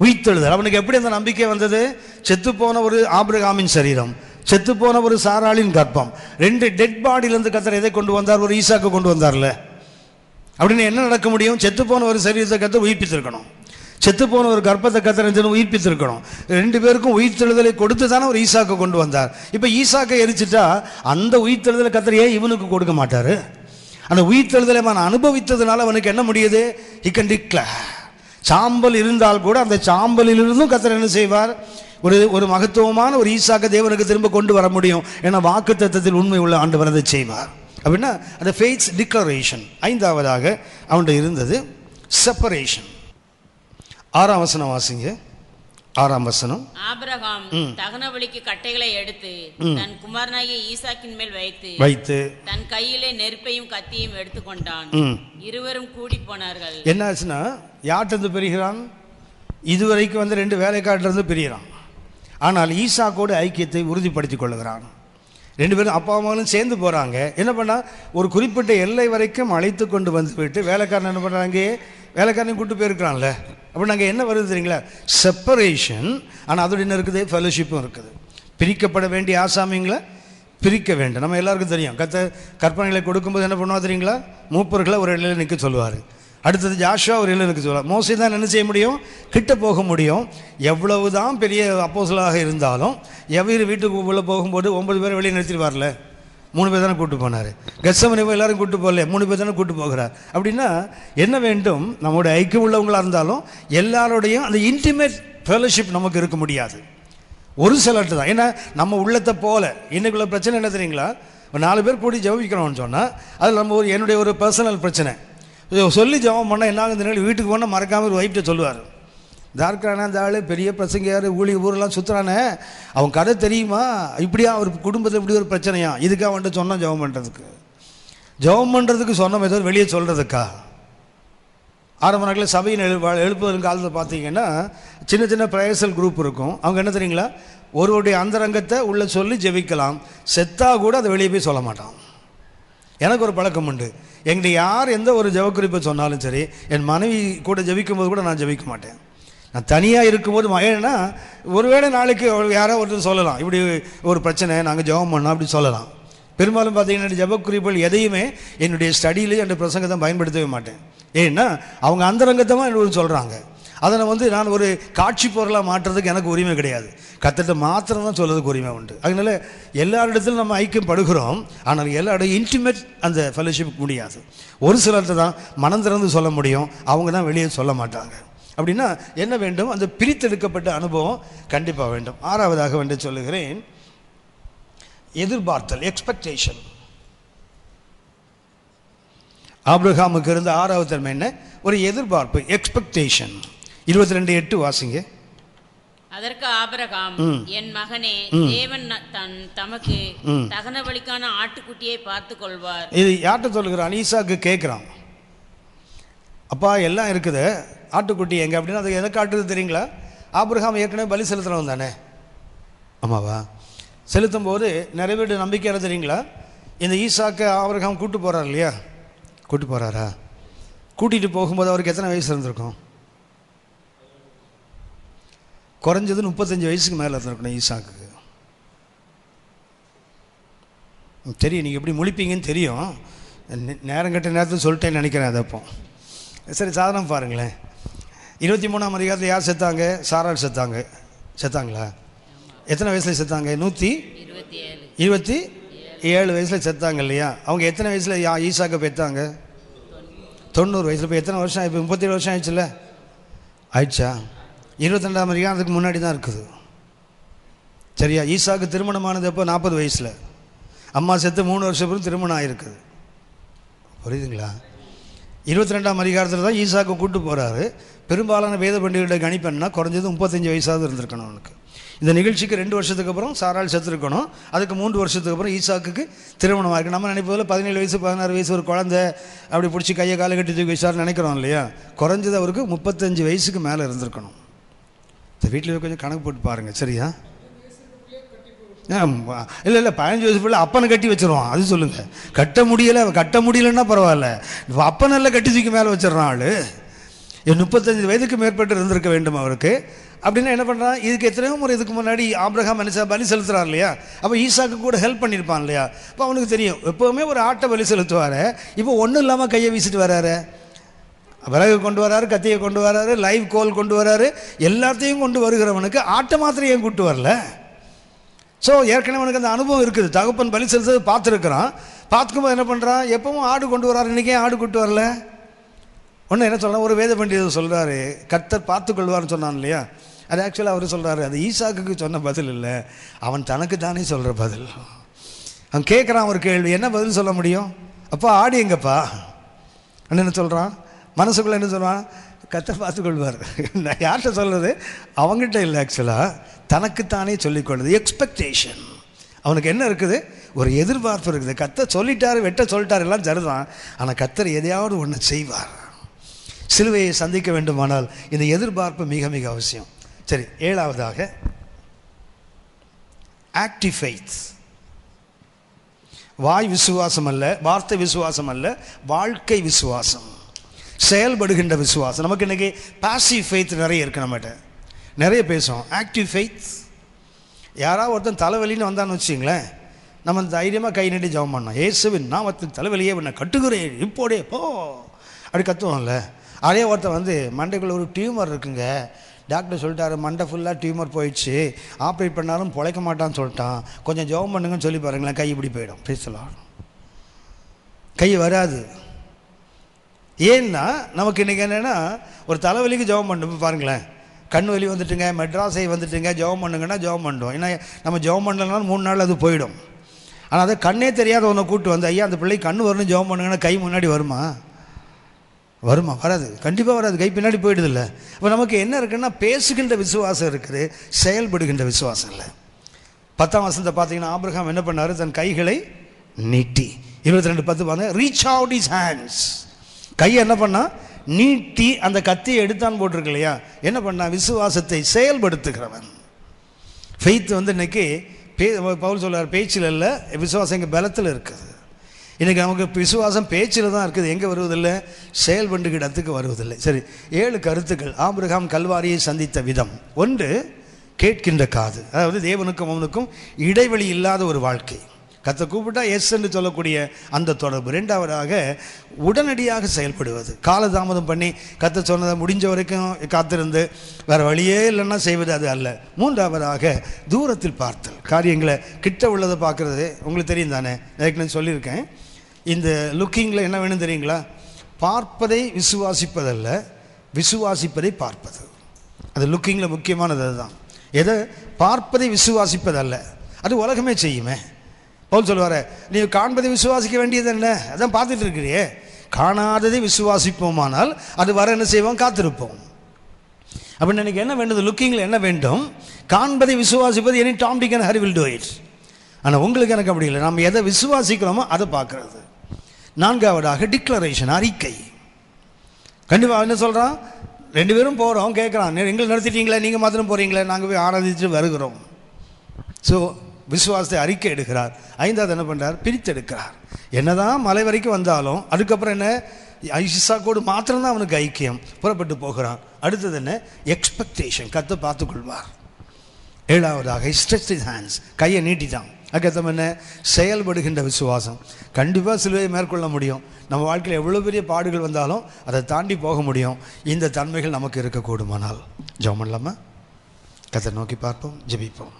உயிர்த்தெழுதல். அவனுக்கு எப்படி அந்த நம்பிக்கை வந்தது? செத்துப்போன ஒரு ஆபிரகாமின் சரீரம், செத்துப்போன ஒரு சாராளின் கர்ப்பம், 2 டெட் பாடியிலிருந்து கர்த்தர் எதை கொண்டு வந்தார்? ஒரு ஈசாக்கு கொண்டு வந்தார்ல. அப்படின்னு என்ன நடக்க முடியும்? செத்துப்போன ஒரு சரீரத்தை கர்த்தர் உயிர்ப்பித்திருக்கணும். செத்துப்போன ஒரு கர்ப்பத்தை கர்த்தர் உயிர்ப்பித்திருக்கணும். 2 பேருக்கும் உயிர்த்தெழுதலை கொடுத்து தானே ஒரு ஈசாக்கை கொண்டு வந்தார். இப்போ ஈசாக்கை எரிச்சிட்டா அந்த உயிர்த்தெழுதலை கர்த்தர் ஏன் இவனுக்கு கொடுக்க மாட்டாரு? அந்த உயிர்த்தெழுதலை அவன் அனுபவித்ததுனால அவனுக்கு என்ன முடியுது? He can declare. சாம்பல் இருந்தால் கூட அந்த சாம்பலிலிருந்தும் கர்த்தர் என்ன செய்வார்? ஒரு மகத்துவமான ஒரு ஈசாக்க தேவனுக்கு திரும்ப கொண்டு வர முடியும். ஏன்னா வாக்குத்தத்தத்தில் உண்மை உள்ள ஆண்டவர் அதை செய்வார். அப்படின்னா அந்த ஃபெய்த் டிக்ளரேஷன். ஐந்தாவதாக அவன்கிட்ட இருந்தது செப்பரேஷன். 6ஆம் வசனம் வாசிங்க. 6ஆம் வசனம். ஆபிரகாம் தகனபலிக்கு கட்டைகளை எடுத்து தன் குமாரனாகிய ஈசாக்கின் மேல் வைத்து தன் கையிலே நெருப்பையும் கத்தியையும் எடுத்துக்கொண்டான். இருவரும் கூடி போனார்கள். என்ன ஆச்சுன்னா, யார்கிட்ட பிரிகிறான்? இதுவரைக்கும் வந்து 2 வேலைக்காட்டிலிருந்து பிரிகிறான். ஆனால் ஈசாக்கோடு ஐக்கியத்தை உறுதிப்படுத்திக் கொள்ளுகிறான். 2 பேரும் அப்பா அம்மாவும் சேர்ந்து போகிறாங்க. என்ன பண்ணா, ஒரு குறிப்பிட்ட எல்லை வரைக்கும் அழைத்து கொண்டு வந்து விட்டு வேலைக்காரன் என்ன பண்ணுறாங்க, வேலைக்காரனையும் கூட்டு போயிருக்கிறான்ல. அப்போ நாங்கள் என்ன வருது தெரியுங்களா? செப்பரேஷன். ஆனால் அதோட என்ன இருக்குது? ஃபெலோஷிப்பும் இருக்குது. பிரிக்கப்பட வேண்டிய ஆசாமிங்களை பிரிக்க வேண்டும். நம்ம எல்லாருக்கும் தெரியும், கற்பனைகளை கொடுக்கும்போது என்ன பண்ணுவா தெரியுங்களா? மூப்பர்களை ஒரு இலையில் நிற்க சொல்லுவார். அடுத்தது ஜாஷுவா ஒரு இலையில் நிற்க சொல்லுவார். மோசே தான் என்ன செய்ய முடியும்? கிட்ட போக முடியும். எவ்வளவு தான் பெரிய அப்போஸ்தலராக இருந்தாலும் எவ்வளவு வீட்டுக்கு உள்ள போகும்போது 9 பேரை வெளியே நிறுத்திடுவார்ல. 3 பேர் தானே கூப்பிட்டு போனார். கெத்செமனே எல்லாரும் கூப்பிட்டு போகல, 3 பேர் தானே கூப்பிட்டு போகிறார். அப்படின்னா என்ன வேண்டும்? நம்மளுடைய ஐக்கியம் உள்ளவங்களாக இருந்தாலும் எல்லாரோடையும் அந்த இன்டிமேட் ஃபெலோஷிப் நமக்கு இருக்க முடியாது. ஒரு சிலர்ட்டு தான். ஏன்னா நம்ம உள்ளத்தை போல இன்னைக்குள்ள பிரச்சனை என்ன தெரியுங்களா? ஒரு 4 பேர் கூடி ஜெபிக்கிறோம்னு சொன்னால் அதில் நம்ம என்னுடைய ஒரு பர்சனல் பிரச்சனை சொல்லி ஜெபம் பண்ணால் என்ன ஆகுது? வீட்டுக்கு போனால் மறக்காமல் ஒரு ஒய்ஃப்ட்ட சொல்லுவார், தார்க்கானா அந்த ஆள் பெரிய பிரசங்கியார், ஊரெல்லாம் சுற்றுறானே, அவன் கதை தெரியுமா? இப்படியா ஒரு குடும்பத்தில் இப்படி ஒரு பிரச்சனையா? இதுக்காக வந்துட்டு சொன்னால் ஜெபம் பண்ணுறதுக்கு சொன்ன ஏதோ வெளியே சொல்கிறதுக்கா? ஆரம்ப நாட்களில் சபையின் எழுப்புவதற்கு காலத்தில் பார்த்தீங்கன்னா சின்ன சின்ன பிரேயர்சல் குரூப் இருக்கும். அவங்க என்ன தெரியுங்களா, ஒருவருடைய அந்தரங்கத்தை உள்ளே சொல்லி ஜெபிக்கலாம், செத்தா கூட அதை வெளியே போய் சொல்ல மாட்டான். எனக்கு ஒரு பழக்கம் உண்டு. எங்கிட்ட யார் எந்த ஒரு ஜெபக்குறிப்பை சொன்னாலும் சரி, என் மனைவி கூட ஜெபிக்கும்போது கூட நான் ஜெபிக்க மாட்டேன். நான் தனியாக இருக்கும்போது ஏன்னா ஒருவேளை நாளைக்கு யாரோ ஒருத்தர் சொல்லலாம், இப்படி ஒரு பிரச்சனை நாங்கள் ஜெபம் பண்ணோம் அப்படி சொல்லலாம். பெரும்பாலும் பார்த்தீங்கன்னா ஜெபக்குறிப்புகள் எதையுமே என்னுடைய ஸ்டடியிலேயே என்னுடைய பிரசங்கத்தை பயன்படுத்தவே மாட்டேன். ஏன்னா அவங்க அந்தரங்கத்தமாக என்ன சொல்கிறாங்க, அதை நான் ஒரு காட்சி பொருளாக மாற்றுறதுக்கு எனக்கு உரிமை கிடையாது. கத்திட்ட மாத்திரம் தான் சொல்கிறதுக்கு உரிமை உண்டு. அதனால எல்லாரிடத்திலும் நம்ம ஐக்கியம் படுகிறோம், ஆனால் எல்லாருடைய இன்டிமேட் அந்த ஃபெலோஷிப் முடியாது. ஒரு சிலர்கிட்ட தான் மனம் திறந்து சொல்ல முடியும், அவங்க தான் வெளியே சொல்ல மாட்டாங்க. அப்படின்னா என்ன வேண்டும்? அந்த பிரித்தெடுக்கப்பட்ட அனுபவம் கண்டிப்பாக வேண்டும். 6ஆவதாக வந்து சொல்லுகிறேன், எதிர்பார்த்தல், எக்ஸ்பெக்டேஷன். ஆபிரகாமுக்கு இருந்த 6வது தன்மை என்ன? ஒரு எதிர்பார்ப்பு, எக்ஸ்பெக்டேஷன். 22:8 வாசிங்க. அதற்கு ஆபிரகாம், என் மகனே, தேவன் தமக்கு தகன பலிக்கான ஆட்டுக்குட்டியை பார்த்து கொள்வார். இது யார்கிட்ட சொல்லுகிறான்? ஈசாக்கு கேட்குறான், அப்பா எல்லாம் இருக்குது, ஆட்டுக்குட்டி எங்க? அப்படின்னா அது எதை காட்டுறது தெரியுங்களா? ஆபிரகாம் ஏற்கனவே பலி செலுத்துறவன் தானே, ஆமாவா? செலுத்தும் போது நிறைவேற்ற நம்பிக்கையான தெரியுங்களா? இந்த ஈசாக்கை ஆபிரகாம் கூட்டு போகிறார் இல்லையா? கூட்டு போகிறாரா? கூட்டிகிட்டு போகும்போது அவருக்கு எத்தனை வயசு இருந்திருக்கும்? குறைஞ்சது 35 வயசுக்கு மேலே இருந்திருக்கணும் ஈசாக்கு. தெரியும், நீங்கள் எப்படி முழிப்பீங்கன்னு தெரியும். நேரம் கட்ட நேரத்தில் சொல்லிட்டேன்னு நினைக்கிறேன். அது அப்போ சரி, சாதாரணம் பாருங்களேன். 23ஆம் அதிகாரத்தில் யார் செத்தாங்க? சாராள் செத்தாங்களா? எத்தனை வயசில் செத்தாங்க? 127 வயசில் செத்தாங்க இல்லையா? அவங்க எத்தனை வயசில் ஈசாக்கை பெற்றாங்க? 90 வயசில். இப்போ எத்தனை வருஷம்? இப்போ 37 வருஷம் ஆயிடுச்சுல்ல? ஆயிடுச்சா? 22ஆம் அதிகாரம் அதுக்கு முன்னாடி தான் இருக்குது. சரியா? ஈசாக்கு திருமணமானது எப்போ? 40 வயசில். அம்மா செத்து 3 வருஷம் பிறகு திருமணம் ஆகிருக்குது. புரியுதுங்களா? 22ஆம் அதிகாரத்தில் தான் ஈசாக்கு கூட்டு போகிறாரு. பெரும்பாலான வேத பண்டிகையோட கணிப்பென்னா குறைஞ்சது 35 வயசாவது இருந்திருக்கணும் அவனுக்கு. இந்த நிகழ்ச்சிக்கு 2 வருஷத்துக்கு அப்புறம் சாராள் செத்துருக்கணும். அதுக்கு 3 வருஷத்துக்கு அப்புறம் ஈசாக்கு திருமணம் ஆகிருக்கு. நம்ம நினைப்பதில் 17 வயசு 16 வயசு ஒரு குழந்தை அப்படி பிடிச்சி கையை காலை கட்டி தூக்கி வச்சார்னு நினைக்கிறோம் இல்லையா? குறைஞ்சது அவருக்கு 35 வயசுக்கு மேலே இருந்திருக்கணும். இந்த வீட்டில் கொஞ்சம் கணக்கு போட்டு பாருங்கள். சரியா? இல்லை 15 வயசு பிள்ளை அப்பனை கட்டி வச்சிருவான். அது சொல்லுங்கள். கட்ட முடியலைன்னா பரவாயில்ல, அப்பனெல்லாம் கட்டி தூக்கி மேலே வச்சிடறான் ஆள். 35 வயதுக்கு மேற்பட்டு இருந்திருக்க வேண்டும் அவருக்கு. அப்படின்னா என்ன பண்ணுறான்? இதுக்கு எத்தனையோ முறை இதுக்கு முன்னாடி ஆபிரகாம் மனுஷா பலி செலுத்துறாரு இல்லையா? அப்போ ஈசாக்கு கூட ஹெல்ப் பண்ணியிருப்பான் இல்லையா? இப்போ அவனுக்கு தெரியும், எப்போவுமே ஒரு ஆட்டை பலி செலுத்துவார். இப்போ ஒன்றும் இல்லாமல் கையை வீசிட்டு வர்றாரு, விறகு கொண்டு வராரு, கத்தியை கொண்டு வராரு, லைவ் கோல் கொண்டு வராரு, எல்லாத்தையும் கொண்டு வருகிறவனுக்கு ஆட்டை மாத்திரம் ஏன் கூட்டு வரல? ஸோ ஏற்கனவே அவனுக்கு அந்த அனுபவம் இருக்குது. தகப்பன் பலி செலுத்துறது பார்த்துருக்குறான். பார்த்துக்கும்போது என்ன பண்ணுறான்? எப்பவும் ஆடு கொண்டு வராரு, இன்றைக்கே ஆடு கூட்டு வரல. ஒன்று என்ன சொல்லலாம், ஒரு வேத பண்டிதர் சொல்கிறாரு கர்த்தர் பார்த்துக்கொள்வார்னு சொன்னான் இல்லையா, அது ஆக்சுவலாக அவர் சொல்கிறாரு அது ஈசாக்குக்கு சொன்ன பதில் இல்லை, அவன் தனக்கு தானே சொல்கிற பதில். அவன் கேட்குறான் ஒரு கேள்வி, என்ன பதில் சொல்ல முடியும்? அப்பா ஆடி எங்கப்பா என்ன சொல்கிறான், மனசுக்குள்ளே என்ன சொல்கிறான், கர்த்தர் பார்த்துக்கொள்வார். நான் யார்கிட்ட சொல்கிறது, அவங்ககிட்ட இல்லை, ஆக்சுவலாக தனக்குத்தானே சொல்லிக்கொள்வது. எக்ஸ்பெக்டேஷன், அவனுக்கு என்ன இருக்குது, ஒரு எதிர்பார்ப்பு இருக்குது. கர்த்தர் சொல்லிட்டாரு, வெட்ட சொல்லிட்டார், எல்லாம் சரிதான், ஆனால் கர்த்தர் எதையாவது ஒன்று செய்வார். சிலுவையை சந்திக்க வேண்டுமானால் இந்த எதிர்பார்ப்பு மிக மிக அவசியம். சரி, ஏழாவதாக ஆக்டிவ் ஃபெய்த். வாய் விசுவாசம் அல்ல, வார்த்தை விசுவாசம் அல்ல, வாழ்க்கை விசுவாசம், செயல்படுகின்ற விசுவாசம். நமக்கு இன்றைக்கி பாசிவ் ஃபெய்த் நிறைய இருக்குது, நம்மகிட்ட நிறைய பேசுவோம். ஆக்டிவ் ஃபெய்த், யாராவது ஒருத்தன் தலைவலின்னு வந்தான்னு வச்சிங்களேன், நம்ம தைரியமாக கை நீட்டி ஜெபம் பண்ணோம், இயேசுவின் நாமத்தில் தலைவலியே உன்னை கட்டுகிறேன் இப்போடே போ அப்படி கத்துவோம்ல. அதே ஒருத்தன் வந்து மண்டைக்குள்ளே ஒரு டியூமர் இருக்குங்க, டாக்டர் சொல்லிட்டாரு மண்டை ஃபுல்லாக டியூமர் போயிடுச்சு, ஆப்ரேட் பண்ணாலும் பிழைக்க மாட்டான்னு சொல்லிட்டான், கொஞ்சம் ஜெபம் பண்ணுங்கன்னு சொல்லி பாருங்களேன், கை இப்படி போயிடும், பேசலாம், கை வராது. ஏன்னா நமக்கு இன்றைக்கி என்னென்னா, ஒரு தலைவலிக்கு ஜெபம் பண்ணு பாருங்களேன், கண் வலி வந்துட்டுங்க, மெட்ராஸை வந்துட்டுங்க, ஜெபம் பண்ணுங்கன்னா ஜெபம் பண்ணுவோம். ஏன்னா நம்ம ஜெபம் பண்ணலனாலும் 3 நாள் அது போயிடும். ஆனால் அதை கண்ணே தெரியாத ஒன்றை கூப்பிட்டு வந்து, ஐயா அந்த பிள்ளை கண் வரணும் ஜெபம் பண்ணுங்கன்னா கை முன்னாடி வருமா? வருமா? வராது, கண்டிப்பாக வராது, கை பின்னாடி போயிடுதில்ல. இப்போ நமக்கு என்ன இருக்குன்னா, பேசுகின்ற விசுவாசம் இருக்குது, செயல்படுகின்ற விசுவாசம் இல்லை. 10ஆம் வசனத்தை பார்த்தீங்கன்னா, ஆபிரகாம் என்ன பண்ணார், தன் கைகளை நீட்டி, 22:10 பாருங்க, ரீச் அவுட் ஹிஸ் ஹேண்ட்ஸ், கையை என்ன பண்ணா நீட்டி அந்த கத்தியை எடுத்தான் போட்டிருக்கு இல்லையா, என்ன பண்ணா, விசுவாசத்தை செயல்படுத்துகிறவன். ஃபெய்த் வந்து இன்னைக்கு பவுல் சொல்றார், பேச்சில் இல்லை, விசுவாசம் எங்கள் பலத்தில் இருக்குது. இன்றைக்கி நமக்கு விசுவாசம் பேச்சில் தான் இருக்குது, எங்கே வருவதில்லை, செயல்படுகிற இடத்துக்கு வருவதில்லை. சரி, 7 கருத்துக்கள் ஆபிரகாம் கல்வாரியை சந்தித்த விதம். 1, கேட்கின்ற காது, அதாவது தேவனுக்கும் அவனுக்கும் இடைவெளி இல்லாத ஒரு வாழ்க்கை, கர்த்தர் கூப்பிட்டா எஸ் என்று சொல்லக்கூடிய அந்த தொடர்பு. 2ஆவதாக உடனடியாக செயல்படுவது, காலதாமதம் பண்ணி கர்த்தர் சொன்னதை முடிஞ்ச வரைக்கும் காத்திருந்து வேறு வழியே இல்லைன்னா செய்வது அது அல்ல. 3ஆவதாக தூரத்தில் பார்த்தல், காரியங்களை கிட்ட உள்ளதை பார்க்குறது. உங்களுக்கு தெரியும் தானே, நான் சொல்லியிருக்கேன், இந்த லுக்கிங்கில் என்ன வேணும் தெரியுங்களா, பார்ப்பதை விசுவாசிப்பதல்ல, விசுவாசிப்பதை பார்ப்பது. அது லுக்கிங்கில் முக்கியமானது அதுதான். எதை பார்ப்பதை விசுவாசிப்பதல்ல, அது உலகமே செய்யுமே. பவுல் சொல்லுவார், நீ காண்பதை விசுவாசிக்க வேண்டியது என்ன, அதான் பார்த்துட்டு இருக்கிறியே, காணாததை விசுவாசிப்போமானால் அது வர என்ன செய்வோம், காத்திருப்போம். அப்படின்னு எனக்கு என்ன வேண்டும், லுக்கிங்கில் என்ன வேண்டும், காண்பதை விசுவாசிப்பது, any Tom Dick and Harry will do it. ஆனால் உங்களுக்கு எனக்கு அப்படி இல்லை, நம்ம எதை விசுவாசிக்கிறோமோ அதை பார்க்கறது. 4ஆவதாக டிக்ளரேஷன், அறிக்கை. கண்டிப்பாக என்ன சொல்கிறான், 2 பேரும் போகிறோம், கேட்குறான், எங்களை நடத்திட்டீங்களே, நீங்கள் மாத்திரம் போகிறீங்களே, நாங்கள் போய் ஆராதிச்சுட்டு வருகிறோம். ஸோ விசுவாசத்தை அறிக்கை எடுக்கிறார். 5ஆவது என்ன பண்ணுறார், பிரித்தெடுக்கிறார். என்னதான் மலை வரைக்கும் வந்தாலும் அதுக்கப்புறம் என்ன, ஐசாக்கோடு மாத்திரம்தான் அவனுக்கு ஐக்கியம், புறப்பட்டு போகிறான். அடுத்தது என்ன, எக்ஸ்பெக்டேஷன், கர்த்தர் பார்த்துக்கொள்வார். 7ஆவதாக ஸ்ட்ரெச் ஹிஸ் ஹேண்ட்ஸ், கையை நீட்டிட்டான். அதுக்கப்புறம் என்ன, செயல்படுகின்ற விசுவாசம். கண்டிப்பாக சிலுவையை மேற்கொள்ள முடியும், நம்ம வாழ்க்கையில் எவ்வளோ பெரிய பாடுகள் வந்தாலும் அதை தாண்டி போக முடியும். இந்த தன்மைகள் நமக்கு இருக்கக்கூடுமானால் ஜெபம் பண்ணலாமா? கர்த்தரை நோக்கி பார்ப்போம், ஜெபிப்போம்.